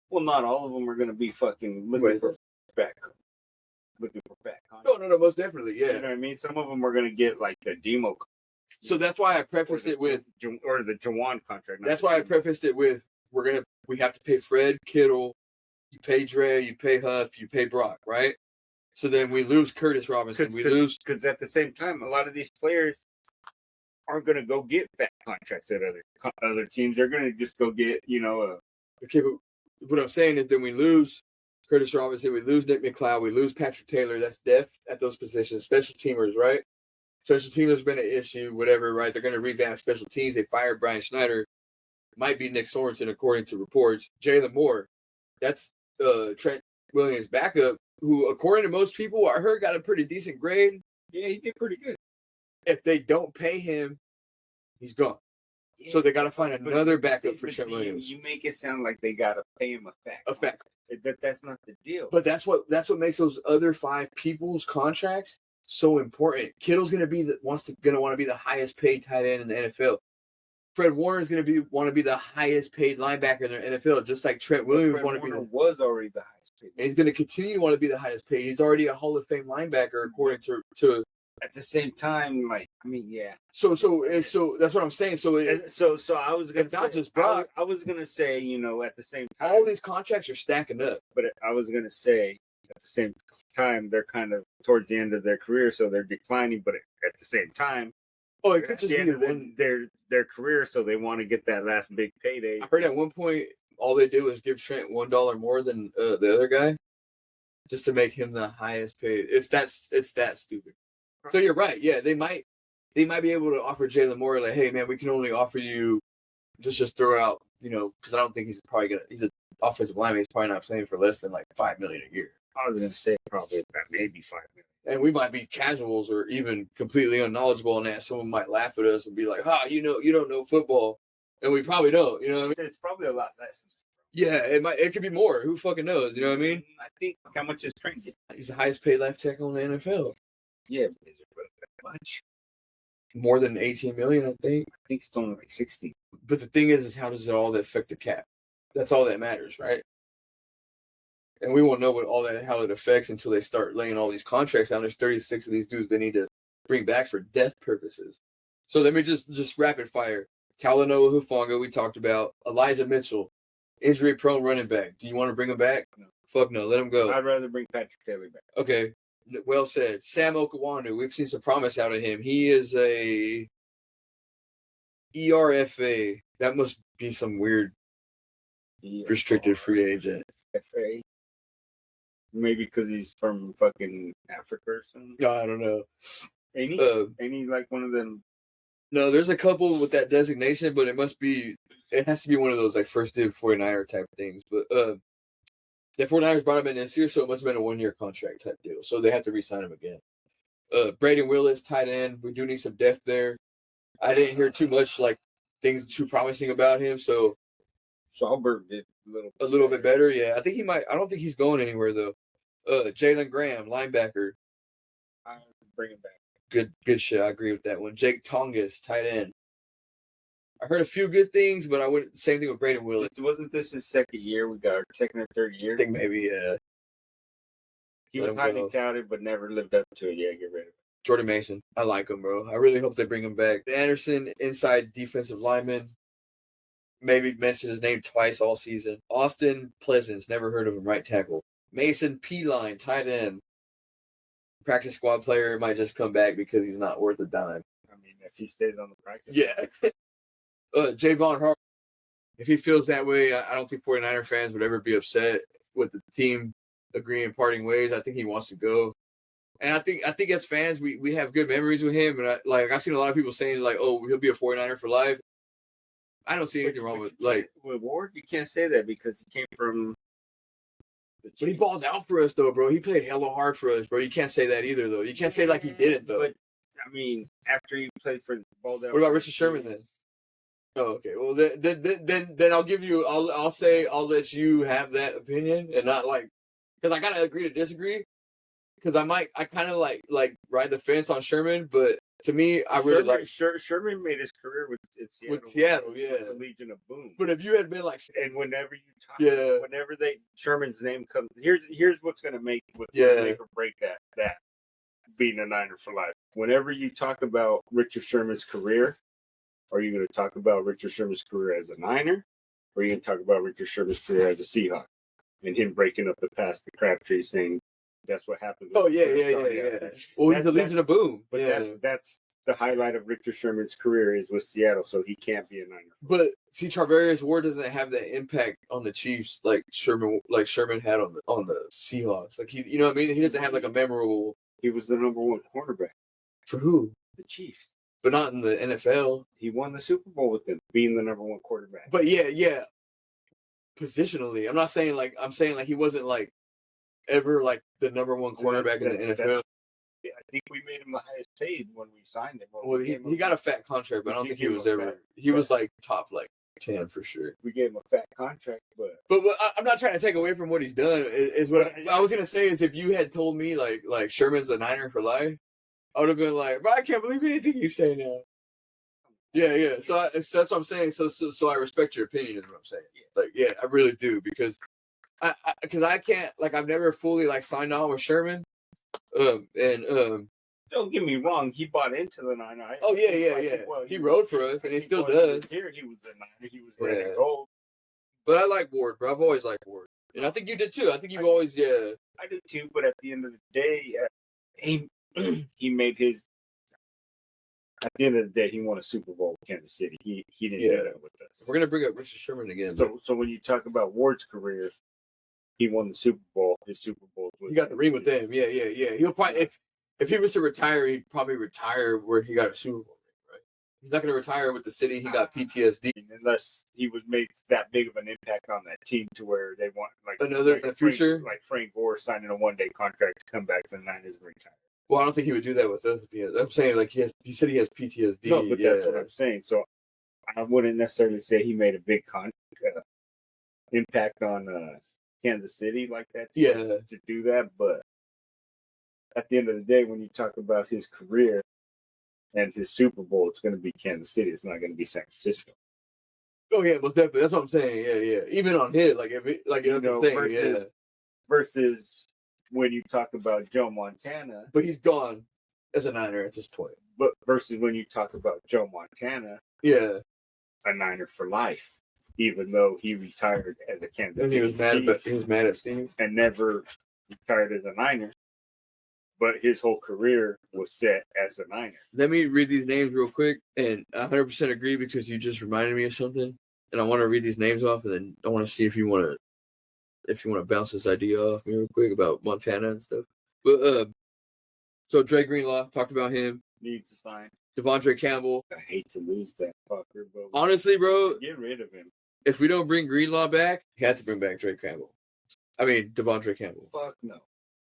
Well, not all of them are going to be fucking looking for backup. No, most definitely, yeah. You know what I mean? Some of them are going to get like the demo. So that's why I prefaced it with or the Jauan contract. That's why I prefaced it with we have to pay Fred, Kittle, you pay Dre, you pay Huff, you pay Brock, right? So then we lose Curtis Robinson. Because at the same time, a lot of these players aren't going to go get fat contracts at other teams. They're going to just go get, Okay, but what I'm saying is then we lose Curtis Robinson, we lose Nick McLeod, we lose Patrick Taylor. That's depth at those positions. Special teamers, right? Special teamers been an issue, whatever, right? They're going to revamp special teams. They fired Brian Schneider. Might be Nick Sorensen, according to reports. Jalen Moore, that's Trent Williams' backup, who, according to most people, I heard got a pretty decent grade. Yeah, he did pretty good. If they don't pay him, he's gone. Yeah, so they got to find another backup for Trent Williams. You make it sound like they got to pay him a fact. That's not the deal. But that's what makes those other 5 people's contracts so important. Kittle's going to want to be the highest paid tight end in the NFL. Fred Warner's going to want to be the highest paid linebacker in the NFL, just like Trent Williams was already the highest paid. And he's going to continue to want to be the highest paid. He's already a Hall of Fame linebacker, according to. At the same time, yeah. So that's what I'm saying. So I was gonna. It's not just Brock. I was gonna say, at the same time, all these contracts are stacking up. But I was gonna say, at the same time, they're kind of towards the end of their career, so they're declining. But at the same time, it could just be their career, so they want to get that last big payday. I heard at one point all they do is give Trent $1 more than the other guy, just to make him the highest paid. It's that stupid. So you're right. Yeah, they might be able to offer Jalen Moore like, hey man, we can only offer you just throw out, because I don't think he's an offensive lineman. He's probably not playing for less than like $5 million a year. I was gonna say probably maybe $5 million. And we might be casuals or even completely unknowledgeable in that. Someone might laugh at us and be like, you don't know football. And we probably don't, you know what I mean? It's probably a lot less. Yeah, it could be more. Who fucking knows? You know what I mean? I think how much is Trent getting? He's the highest paid left tackle in the NFL. Yeah, but is it really that much? More than 18 million, I think. I think it's only like 60. But the thing is how does it all affect the cap? That's all that matters, right? And we won't know how it affects until they start laying all these contracts down. There's 36 of these dudes they need to bring back for death purposes. So let me just rapid fire. Talanoa Hufanga, we talked about. Elijah Mitchell, injury-prone running back. Do you want to bring him back? No. Fuck no. Let him go. I'd rather bring Patrick Taylor back. Okay. Well said. Sam Okawanu, we've seen some promise out of him. He is a ERFA. That must be some weird restricted free agent. FA. Maybe because he's from fucking Africa or something. No, I don't know. Ain't he like one of them? No, there's a couple with that designation, but it has to be one of those like first div 49er type things. But the 49ers brought him in this year, so it must have been a 1-year contract type deal. So they have to re-sign him again. Braden Willis, tight end. We do need some depth there. I didn't hear too much things too promising about him, so Salberg did a little bit better. Yeah, I think he might. I don't think he's going anywhere though. Jalen Graham, linebacker. I bring him back. Good shit. I agree with that one. Jake Tongas, tight end. I heard a few good things, but I wouldn't. Same thing with Braden Willis. Wasn't this his second year? We got our second or third year. I think maybe. He was highly touted, but never lived up to it. Yeah, get rid of it. Jordan Mason. I like him, bro. I really hope they bring him back. Anderson, inside defensive lineman. Maybe mentioned his name twice all season. Austin Pleasance. Never heard of him. Right tackle. Mason P-line, tight end. Practice squad player might just come back because he's not worth a dime. I mean, if he stays on the practice. Yeah. Javon Hart. If he feels that way, I don't think 49er fans would ever be upset with the team agreeing parting ways. I think he wants to go. And I think as fans, we have good memories with him. And I've seen a lot of people saying he'll be a 49er for life. I don't see anything wrong with Ward. You can't say that because he came from. But he balled out for us though, bro. He played hella hard for us, bro. You can't say that either though. You can't say he didn't though. But I mean, after he played for balled out. What about Richard Sherman then? Oh, okay. Well, then I'll give you. I'll say I'll let you have that opinion and not because I gotta agree to disagree. Because I kind of ride the fence on Sherman, but to me, I really like Sherman made his career with Seattle, yeah, with the Legion of Boom. But if you had been and whenever you talk, yeah, Sherman's name comes, here's what's gonna make or break that. being a Niner for life. Whenever you talk about Richard Sherman's career, are you going to talk about Richard Sherman's career as a Niner, or are you going to talk about Richard Sherman's career as a Seahawk and him breaking up the pass to Crabtree, saying that's what happened? Oh yeah. Well, he's the Legion of Boom. But yeah. that's the highlight of Richard Sherman's career is with Seattle, so he can't be a Niner. But see, Charvarius Ward doesn't have that impact on the Chiefs like Sherman had on the Seahawks. Like you know what I mean? He doesn't have like a memorable. He was the number one cornerback For who? the Chiefs. But not in the NFL. He won the Super Bowl with them, being the number one quarterback. But yeah. Positionally, I'm saying like he wasn't like ever like the number one cornerback in the NFL. I think we made him the highest paid when we signed him. Well, he got a fat contract, but I don't think he was ever. He was like top like 10 for sure. We gave him a fat contract, but I'm not trying to take away from what he's done. Is what I was gonna say is if you had told me like Sherman's a Niner for life, I would have been like, bro, I can't believe anything you say now. Yeah. So that's what I'm saying. So I respect your opinion, is what I'm saying. Like, yeah, I really do because I can't like I've never fully like signed on with Sherman. Don't get me wrong, he bought into the Niner. Oh yeah. Well, he rode for us, and he still does. Here, he was a Niner. He was ready to go. But I like Ward, bro. I've always liked Ward, and I think you did too. I think you've always, yeah. I did too, but at the end of the day, he made his. At the end of the day, he won a Super Bowl with Kansas City. He didn't do that with us. We're gonna bring up Richard Sherman again. So when you talk about Ward's career, he won the Super Bowl. His Super Bowl. He got the ring with them. Yeah. He'll probably if he was to retire, he'd probably retire where he got a Super Bowl ring, right? He's not gonna retire with the city. He got PTSD unless he was made that big of an impact on that team to where they want like another future, like Frank Gore signing a 1-day contract to come back to the Niners and retire. Well, I don't think he would do that with us if he has. I'm saying like he said he has PTSD. No, but that's what I'm saying. So I wouldn't necessarily say he made a big impact on Kansas City like that. To do that, but at the end of the day, when you talk about his career and his Super Bowl, it's going to be Kansas City. It's not going to be San Francisco. Oh yeah, most definitely. That's what I'm saying. Yeah. Even on his versus when you talk about Joe Montana, but he's gone as a Niner at this point. But versus when you talk about Joe Montana, a Niner for life, even though he retired as a Kansas City. He was mad at Steve and never retired as a Niner. But his whole career was set as a Niner. Let me read these names real quick, and I 100% agree because you just reminded me of something, and I want to read these names off, and then I want to see if you want to bounce this idea off me real quick about Montana and stuff. But so Dre Greenlaw, talked about him. Needs to sign. Devondre Campbell. I hate to lose that fucker, but honestly, bro, get rid of him. If we don't bring Greenlaw back, you have to bring back Devondre Campbell. Fuck no.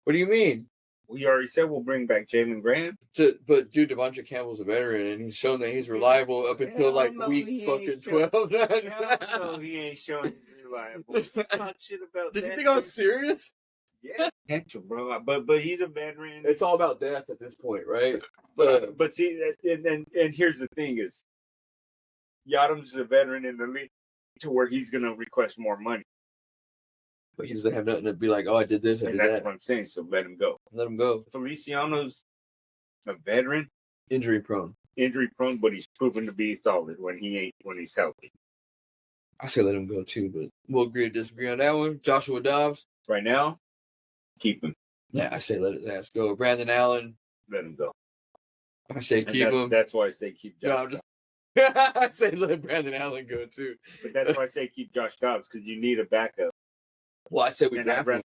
What do you mean? We already said we'll bring back Jalen Graham. But dude, Devondre Campbell's a veteran, and he's shown that he's reliable up until week fucking 12. No, he ain't showing he's reliable. Talk shit about Did you think I was serious? Yeah, potential, bro. But he's a veteran. It's all about depth at this point, right? But see, and here's the thing is, Yadam's a veteran in the league to where he's gonna request more money. But he doesn't have nothing to be like, oh, I did this, I did that. That's what I'm saying. So let him go. Let him go. Feliciano's a veteran, injury prone, but he's proven to be solid when he's healthy. I say let him go too, but we'll agree to disagree on that one. Joshua Dobbs, right now, keep him. Yeah, I say let his ass go. Brandon Allen, let him go. I say keep him. That's why I say keep Josh. I say let Brandon Allen go too. But that's why I say keep Josh Dobbs because you need a backup. Well, I said we draft him.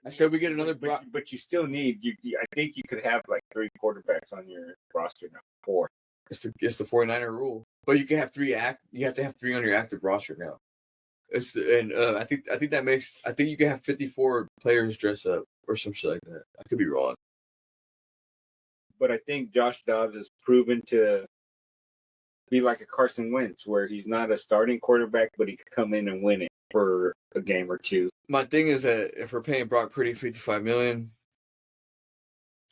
I said we get another. But you still need. I think you could have like 3 quarterbacks on your roster now. 4. It's the 49er rule. But you can have 3 You have to have 3 on your active roster now. I think that makes. I think you can have 54 players dress up or some shit like that. I could be wrong. But I think Josh Dobbs has proven to be like a Carson Wentz, where he's not a starting quarterback, but he could come in and win it for a game or 2. My thing is that if we're paying Brock Purdy $55 million,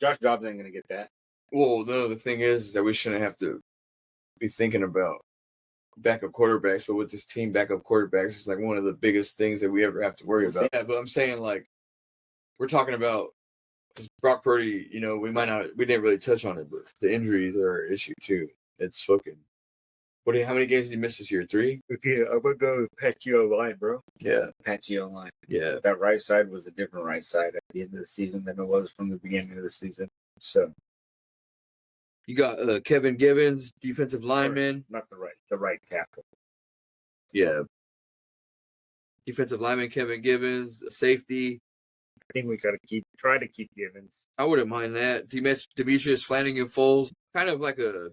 Josh Dobbs ain't gonna get that. Well, no. The thing is that we shouldn't have to be thinking about backup quarterbacks, but with this team, backup quarterbacks is like one of the biggest things that we ever have to worry about. Yeah, but I'm saying we're talking about because Brock Purdy, we didn't really touch on it, but the injuries are an issue too. It's fucking. How many games did he miss this year? 3? Okay, I'm gonna go Patio line, bro. Yeah. Patio line. Yeah. That right side was a different right side at the end of the season than it was from the beginning of the season. So you got Kevin Givens, defensive lineman. Not the right tackle. Yeah. Defensive lineman Kevin Givens, safety. I think we gotta try to keep Givens. I wouldn't mind that. Demetrius Flanagan Foles, kind of like a.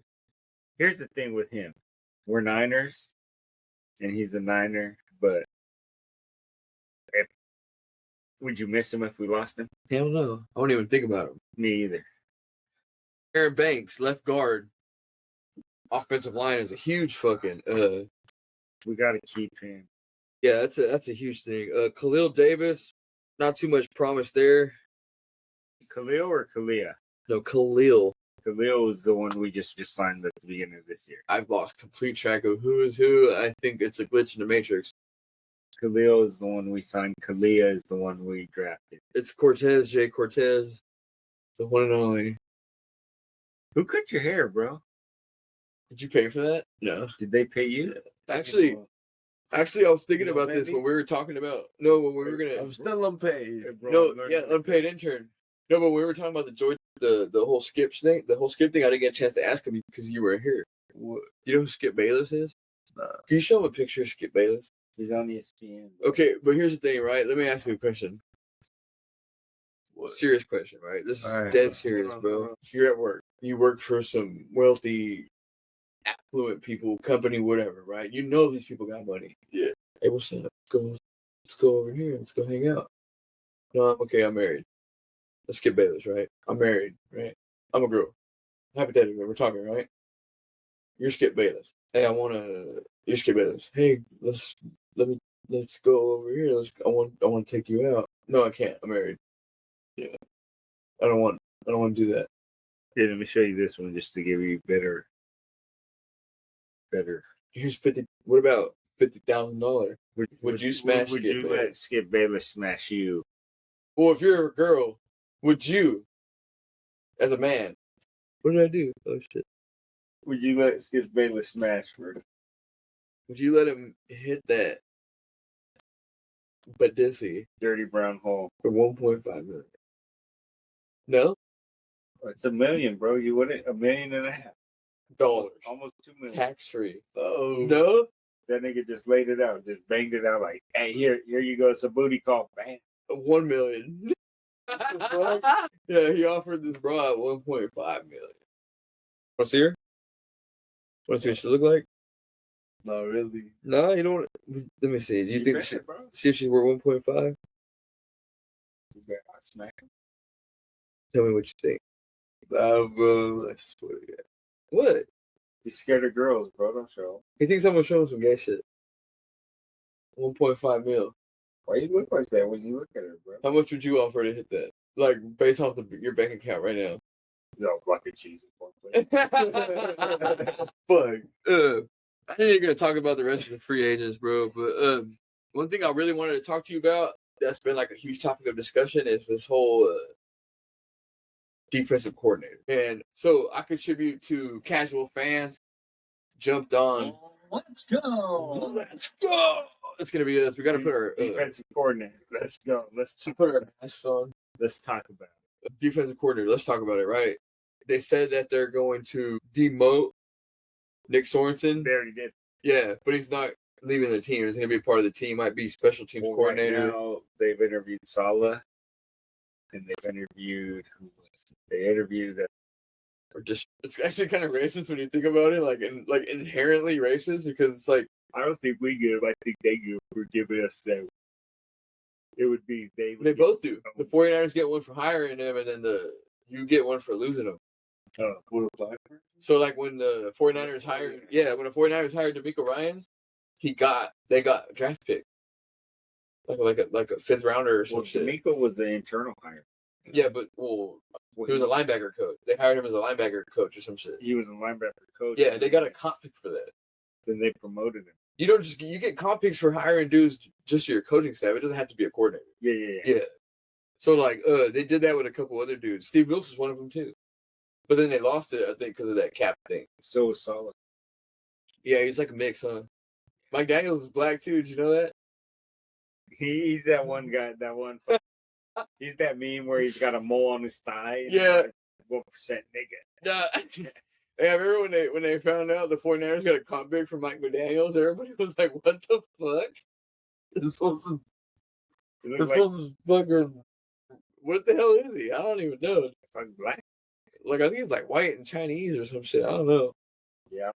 Here's the thing with him. We're Niners, and he's a Niner, but would you miss him if we lost him? Hell no. I won't even think about him. Me either. Aaron Banks, left guard. Offensive line is a huge fucking. We got to keep him. Yeah, that's a huge thing. Khalil Davis, not too much promise there. Khalil or Kalia? No, Khalil. Khalil is the one we just signed at the beginning of this year. I've lost complete track of who is who. I think it's a glitch in the matrix. Khalil is the one we signed. Kalia is the one we drafted. It's Cortez, Jay Cortez, the one and only. Who cut your hair, bro? Did you pay for that? No. Did they pay you? Actually, I was thinking about this when we were talking about. No, when we were gonna. I'm still unpaid. No, yeah, unpaid intern. No, but we were talking about the whole Skip thing. The whole Skip thing. I didn't get a chance to ask him because you were here. What, you know who Skip Bayless is? Can you show him a picture of Skip Bayless? He's on ESPN. Okay, but here's the thing, right? Let me ask you a question. What? Serious question, right? This is dead serious, bro. You're at work. You work for some wealthy, affluent people, company, whatever, right? You know these people got money. Yeah. Hey, what's up? Let's go over here. Let's go hang out. No, I'm okay. I'm married. Let's Skip Bayless, right? I'm married, right? I'm a girl. Hypothetically, we're talking, right? You're Skip Bayless. Hey, you're Skip Bayless. Hey, let's go over here. I want to take you out. No, I can't. I'm married. Yeah. I don't want to do that. Yeah, let me show you this one just to give you better. Here's 50. What about $50,000? Would you smash? Would you let Skip Bayless smash you? Well, if you're a girl, would you, as a man? What did I do? Oh shit! Would you let Skip Bayless smash for? Would you let him hit that? But Dissy Dirty brown hole for $1.5 million. No, it's $1 million, bro. You wouldn't $1.5 million. Almost $2 million. Tax free. Oh no! That nigga just laid it out, just banged it out like, hey, here you go. It's a booty call. Bam. $1 million. Yeah, he offered this bra at $1.5 million. Want to see her? Want to see what she look like? Not really. No, you don't. Let me see. Do you think she? Bro? See if she's worth 1.5. Smack him. Tell me what you think. Bro, I swear to God. What? He's scared of girls, bro. Don't show him. He thinks I'm gonna show him some gay shit. 1.5 mil. Why you look like that when you look at her, bro? How much would you offer to hit that? Like based off your bank account right now. No, block of cheese. Fuck. I think you're gonna talk about the rest of the free agents, bro. But one thing I really wanted to talk to you about that's been like a huge topic of discussion is this whole defensive coordinator. And so I contribute to casual fans jumped on. Let's go. Let's go. It's gonna be us. We gotta put our defensive coordinator. Let's go. Let's put our masks on. Let's talk about it. Defensive coordinator. Let's talk about it, right? They said that they're going to demote Nick Sorensen. They already did. Yeah, but he's not leaving the team. He's going to be a part of the team. Might be special teams coordinator. Right now, they've interviewed Saleh, and they've interviewed who was? They interviewed that. Or just it's actually kind of racist when you think about it, like inherently racist because it's like I don't think we give. I think they give for giving us that. It would be they both do. The 49ers get one for hiring him, and then you get one for losing him. So like when the 49ers hired, when the 49ers hired DeMeco Ryans, they got a draft pick, like a fifth rounder or some shit. DeMeco was an internal hire. Yeah, but he was a linebacker coach. They hired him as a linebacker coach or some shit. He was a linebacker coach. Yeah, they got a comp pick for that. Then they promoted him. You get comp picks for hiring dudes just your coaching staff. It doesn't have to be a coordinator. Yeah. So like, they did that with a couple other dudes. Steve Wilkes was one of them too. But then they lost it, I think, because of that cap thing. So was Saleh. Yeah, he's like a mix, huh? Mike Daniels is black too. Did you know that? He's that one guy. That one. He's that meme where he's got a mole on his thigh. Yeah. 1% nigga. Nah. Hey, I remember when they found out the 49ers got a comp bid for Mike McDaniels, everybody was like, what the fuck? This was fucking... What the hell is he? I don't even know. Fucking black. Like, I think he's like white and Chinese or some shit. I don't know. Yeah.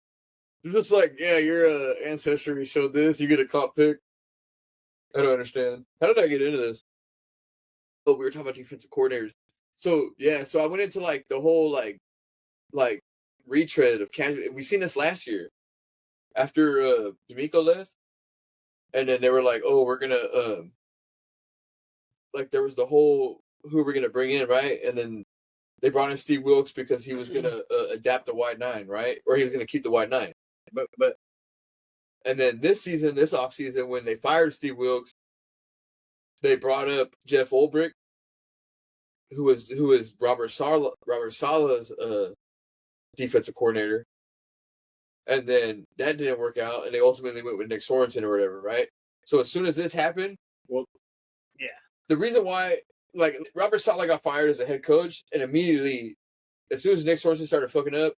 They're just like, yeah, your ancestry showed this. You get a comp pick. I don't understand. How did I get into this? Oh, we were talking about defensive coordinators. So, yeah, so I went into, like, the whole, like retread of casual. We seen this last year after D'Amico left. And then they were like, oh, we're going to, like, there was the whole, who we're going to bring in, right? And then they brought in Steve Wilkes because he was going to adapt the wide nine, right? Or he was going to keep the wide nine. But and then this offseason, when they fired Steve Wilkes, they brought up Jeff Ulbrich, who is Robert Saleh's defensive coordinator. And then that didn't work out, and they ultimately went with Nick Sorensen or whatever, right? So as soon as this happened, well, yeah. The reason why, like, Robert Saleh got fired as a head coach, and immediately, as soon as Nick Sorensen started fucking up,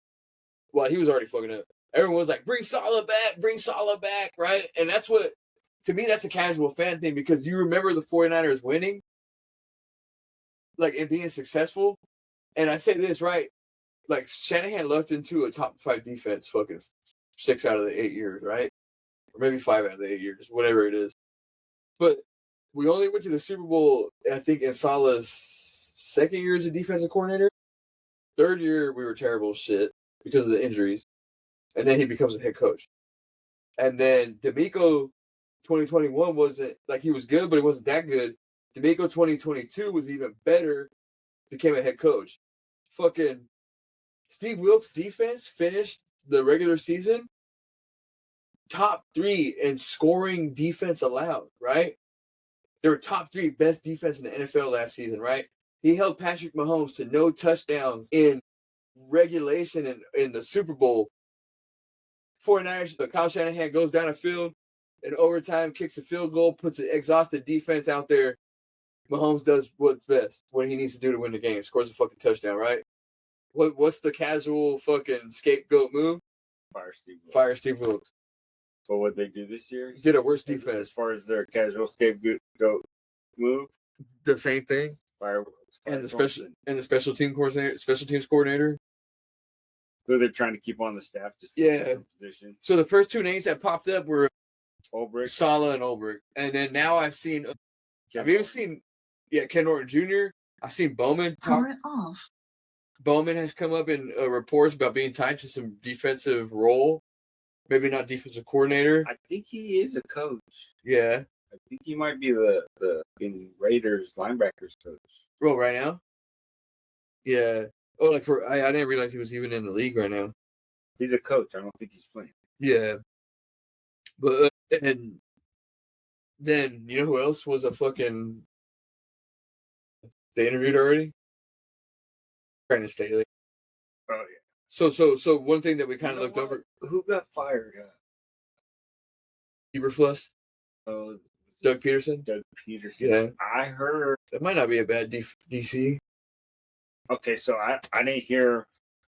well, he was already fucking up. Everyone was like, bring Saleh back, right? And that's what, to me, that's a casual fan thing, because you remember the 49ers winning, like, and being successful. And I say this, right? Like, Shanahan lucked into a top 5 defense fucking 6 out of the 8 years, right? Or maybe 5 out of the 8 years, whatever it is. But we only went to the Super Bowl, I think, in Saleh's second year as a defensive coordinator. Third year, we were terrible as shit because of the injuries. And then he becomes a head coach. And then D'Amico 2021 wasn't, like, he was good, but it wasn't that good. D'Amico 2022 was even better, became a head coach. Fucking Steve Wilkes' defense finished the regular season top 3 in scoring defense allowed, right? They were top 3 best defense in the NFL last season, right? He held Patrick Mahomes to no touchdowns in regulation and in the Super Bowl. 49ers, Kyle Shanahan goes down the field in overtime, kicks a field goal, puts an exhausted defense out there. Mahomes does what's best, what he needs to do to win the game, scores a fucking touchdown, right? What's the casual fucking scapegoat move? Fire Steve Wilkes. So what they do this year? Get a worse defense. As far as their casual scapegoat move? The same thing. Fire and the special teams coordinator. Who they're trying to keep on the staff, just position. So the first 2 names that popped up were Ulbrich, Saleh and Ulbrich, and then now I've seen. Have you ever seen? Yeah, Ken Norton Jr. I've seen Bowman talk. Bowman has come up in reports about being tied to some defensive role, maybe not defensive coordinator. I think he is a coach. Yeah, I think he might be the in Raiders linebackers coach. Well, right now. Yeah. Oh, like I didn't realize he was even in the league right now. He's a coach. I don't think he's playing. Yeah. But and then you know who else was a fucking? They interviewed already. Brandon Staley. Oh yeah. So one thing that we kind of looked over. Who got fired? Eberflus. Oh, Doug Peterson. Doug Peterson. Yeah. I heard that might not be a bad DC. Okay, so I didn't hear.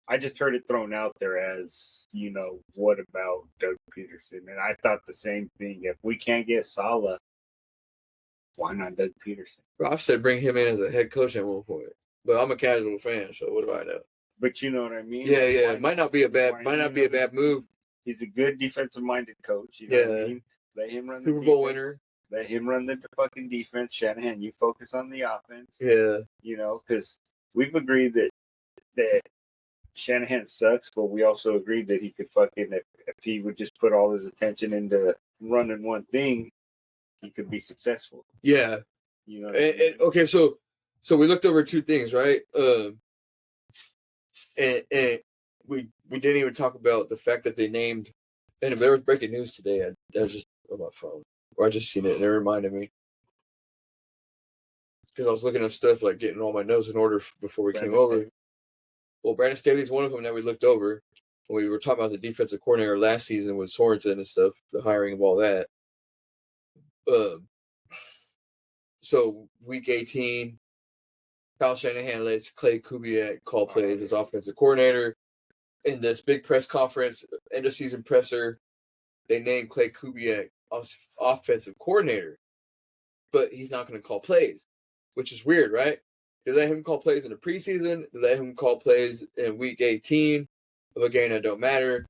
I just heard it thrown out there as, you know, what about Doug Peterson? And I thought the same thing. If we can't get Saleh, why not Doug Peterson? Rob said bring him in as a head coach at one point. But I'm a casual fan, so what do I know? But you know what I mean? Yeah, yeah. It might not be a bad move. He's a good defensive-minded coach. You know what I mean? Let him run the Super Bowl winner. Let him run the fucking defense. Shanahan, you focus on the offense. Yeah. You know, because we've agreed that Shanahan sucks, but we also agreed that he could fucking, if he would just put all his attention into running one thing, he could be successful. Yeah. You know. And okay, so we looked over 2 things, right? And we didn't even talk about the fact that they named. And there was breaking news today. I was just on my phone, or I just seen it, and it reminded me. because I was looking up stuff, like getting all my notes in order before we came over. Well, Brandon Staley's one of them that we looked over when we were talking about the defensive coordinator last season with Sorensen and stuff, the hiring of all that. So week 18, Kyle Shanahan lets Clay Kubiak call plays as offensive coordinator. In this big press conference, end of season presser, they named Clay Kubiak offensive coordinator, but he's not going to call plays, which is weird, right? They let him call plays in the preseason. They let him call plays in week 18 of a game that don't matter.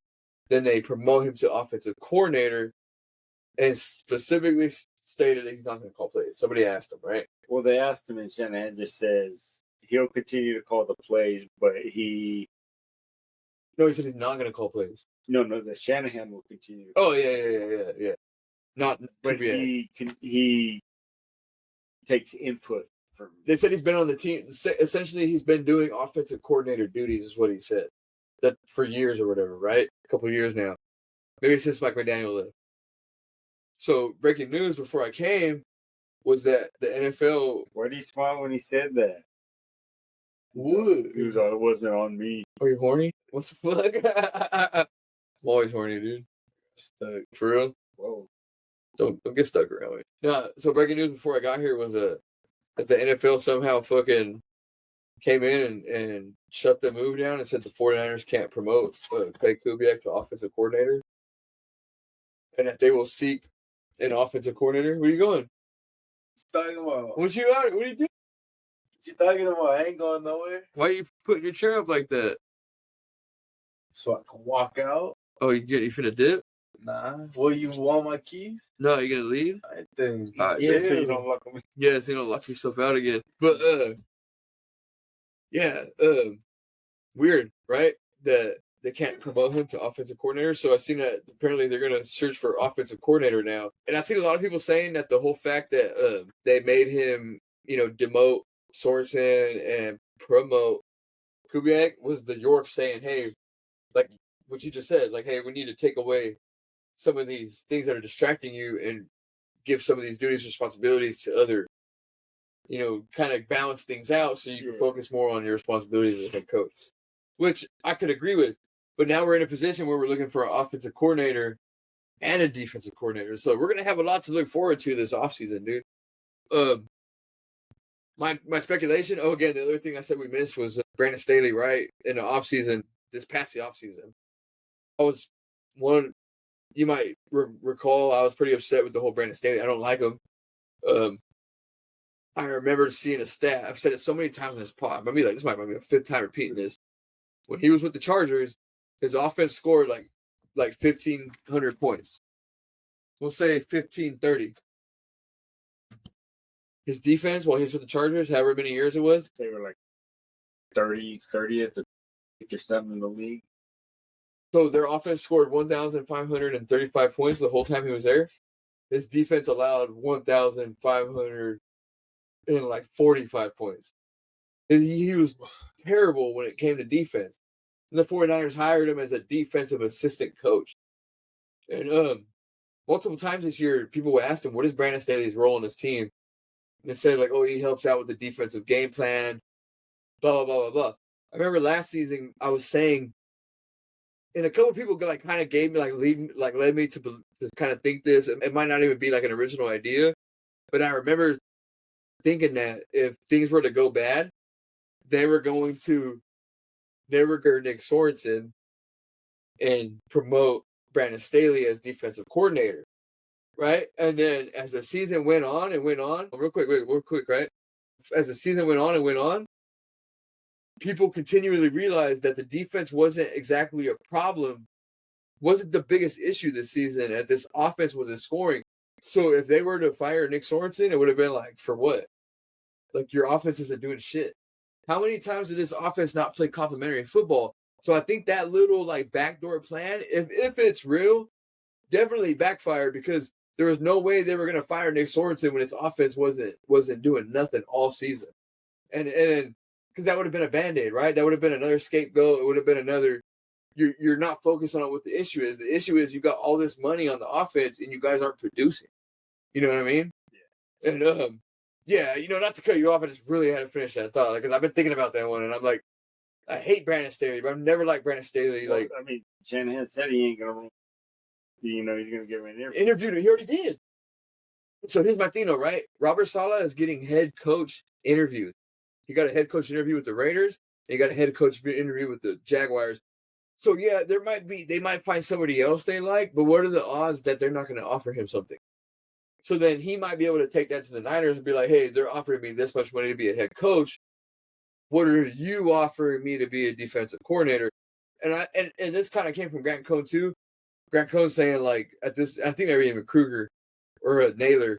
Then they promote him to offensive coordinator and specifically stated that he's not going to call plays. Somebody asked him, right? Well, they asked him, and Shanahan just says he'll continue to call the plays, but he... No, he said he's not going to call plays. No, the Shanahan will continue. Oh, yeah. Not but Kubiak. he takes input from... They said he's been on the team. Essentially, he's been doing offensive coordinator duties is what he said. That for years or whatever, right? A couple of years now. Maybe since Mike McDaniel left. So, breaking news before I came was that the NFL... Why did he smile when he said that? What? He was it wasn't on me. Are you horny? What the fuck? I'm always horny, dude. Stuck. For real? Whoa. Don't get stuck around me. No, so breaking news before I got here was that the NFL somehow fucking came in and shut the move down and said the 49ers can't promote Clay Kubiak to offensive coordinator. And that they will seek an offensive coordinator. Where are you going? What you talking about? What you doing? What you talking about? I ain't going nowhere. Why are you putting your chair up like that? So I can walk out? Oh, you finna dip? Nah. Well, you want my keys? No, you gonna leave? I think. Yeah, you don't look at me. Yeah, so you don't lock yourself out again. But weird, right? That they can't promote him to offensive coordinator. So I seen that apparently they're gonna search for offensive coordinator now. And I seen a lot of people saying that the whole fact that they made him, demote Sorensen and promote Kubiak was the York saying, hey, like what you just said, like, hey, we need to take away some of these things that are distracting you and give some of these duties, responsibilities to other, kind of balance things out so you can focus more on your responsibilities as a head coach, which I could agree with. But now we're in a position where we're looking for an offensive coordinator and a defensive coordinator. So we're going to have a lot to look forward to this offseason, dude. My speculation, again, the other thing I said we missed was Brandon Staley, right? In the offseason, this past offseason. You might recall, I was pretty upset with the whole Brandon Staley. I don't like him. I remember seeing a stat. I've said it so many times in this pod. Maybe this might be a fifth time repeating this. When he was with the Chargers, his offense scored like 1,500 points. We'll say 1,530. His defense, while he was with the Chargers, however many years it was, They were like 30th or something in the league. So their offense scored 1,535 points the whole time he was there. His defense allowed 1,545 points. He was terrible when it came to defense. And the 49ers hired him as a defensive assistant coach. And multiple times this year, people asked him, what is Brandon Staley's role in this team? And they said, he helps out with the defensive game plan, blah, blah, blah, blah, blah. I remember last season I was saying, and a couple of people kind of gave me led me to kind of think this. It might not even be like an original idea, but I remember thinking that if things were to go bad, they were going to Nick Sorensen and promote Brandon Staley as defensive coordinator, right? And then as the season went on, real quick, right? As the season went on, people continually realized that the defense wasn't exactly a problem, wasn't the biggest issue this season, that this offense wasn't scoring. So if they were to fire Nick Sorensen, it would have been like, for what? Like, your offense isn't doing shit. How many times did this offense not play complementary football? So I think that little backdoor plan, if it's real, definitely backfired, because there was no way they were going to fire Nick Sorensen when his offense wasn't doing nothing all season. And because that would have been a Band-Aid, right? That would have been another scapegoat. It would have been another, you're not focused on what the issue is. The issue is you got all this money on the offense and you guys aren't producing. You know what I mean? Yeah. And Yeah, not to cut you off, I just really had to finish that thought because I've been thinking about that one, and I'm like, I hate Brandon Staley, but I've never liked Brandon Staley. Well, Like, I mean, Shanahan said he ain't gonna, he's gonna give him an interview. interviewed him, he already did. So here's my thing, though, right? Robert Saleh is getting head coach interviewed. He got a head coach interview with the Raiders, and he got a head coach interview with the Jaguars. So yeah, they might find somebody else they like, but what are the odds that they're not going to offer him something? So then he might be able to take that to the Niners and be like, hey, they're offering me this much money to be a head coach. What are you offering me to be a defensive coordinator? And this kind of came from Grant Cohn too. Grant Cohn saying like at this, I think they were even Kruger or Naylor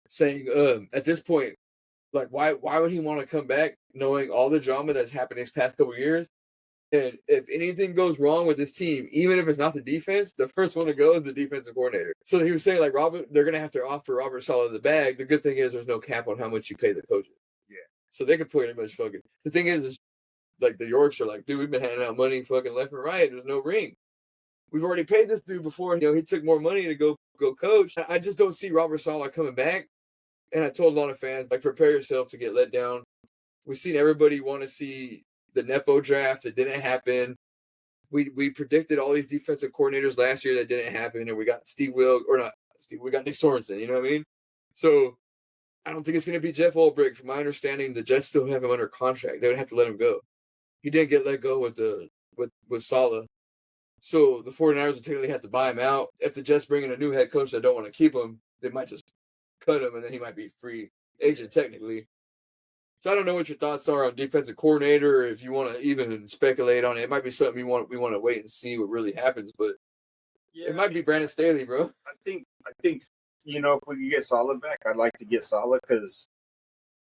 saying at this point, like why would he want to come back knowing all the drama that's happened these past couple of years? And if anything goes wrong with this team, even if it's not the defense, the first one to go is the defensive coordinator. So he was saying, like, they're going to have to offer Robert Saleh the bag. The good thing is there's no cap on how much you pay the coaches. Yeah. So they could pretty much fucking. The thing is like, the Yorks are like, dude, we've been handing out money fucking left and right. There's no ring. We've already paid this dude before. He took more money to go coach. I just don't see Robert Saleh coming back. And I told a lot of fans, like, prepare yourself to get let down. We've seen everybody want to see the Nepo draft. It didn't happen. We predicted all these defensive coordinators last year that didn't happen, and we got we got Nick Sorensen, you know what I mean? So I don't think it's going to be Jeff Ulbrich. From my understanding, the Jets still have him under contract. They would have to let him go. He didn't get let go with Saleh. So the 49ers would technically have to buy him out. If the Jets bring in a new head coach that don't want to keep him, they might just cut him, and then he might be free agent technically. So I don't know what your thoughts are on defensive coordinator, or if you want to even speculate on it. It might be something we want to wait and see what really happens, but it might be Brandon Staley, bro. I think if we can get Saleh back, I'd like to get Saleh because,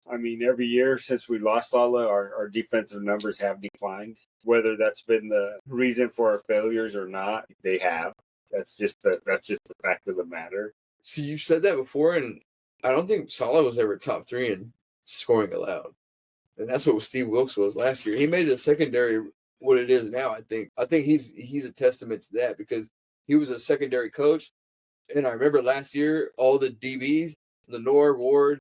I mean, every year since we lost Saleh, our defensive numbers have declined. Whether that's been the reason for our failures or not, they have. That's just the fact of the matter. See, you said that before, and I don't think Saleh was ever top 3 in scoring allowed. And that's what Steve Wilkes was last year. He made the secondary what it is now, I think. I think he's a testament to that because he was a secondary coach. And I remember last year, all the DBs, Lenore, Ward,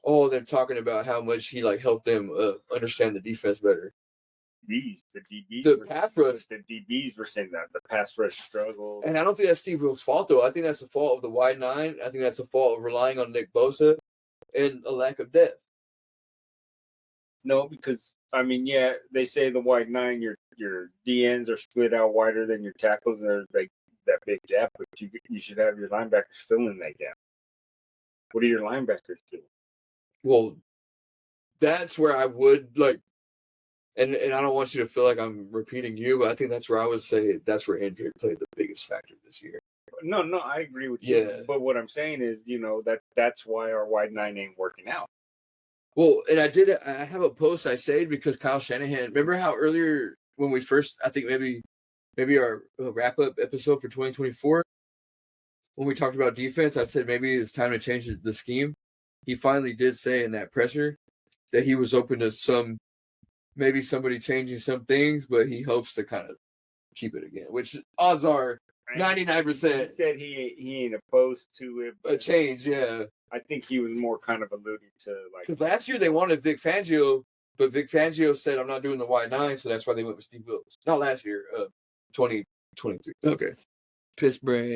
all of them talking about how much he helped them understand the defense better. The pass rush. The DBs were saying that the pass rush struggled. And I don't think that's Steve Wilkes' fault, though. I think that's the fault of the wide nine. I think that's the fault of relying on Nick Bosa and a lack of depth. No, because I mean, yeah, they say the wide nine, your DNs are split out wider than your tackles. There's like that big gap, but you should have your linebackers filling that gap. What are your linebackers doing? Well, that's where I would and I don't want you to feel like I'm repeating you, but I think that's where I would say that's where injury played the biggest factor this year. No, I agree with you. Yeah. But what I'm saying is, that's why our wide nine ain't working out. Well, and I have a post I saved because Kyle Shanahan, remember how earlier when we first, I think maybe our wrap-up episode for 2024, when we talked about defense, I said maybe it's time to change the scheme. He finally did say in that presser that he was open to maybe somebody changing some things, but he hopes to kind of keep it again, which odds are 99%. He said he ain't opposed to it. A change, yeah. I think he was more kind of alluding to because last year they wanted Vic Fangio, but Vic Fangio said, I'm not doing the wide nine, so that's why they went with Steve Wilkes. Not last year, 2023. Okay. Piss break.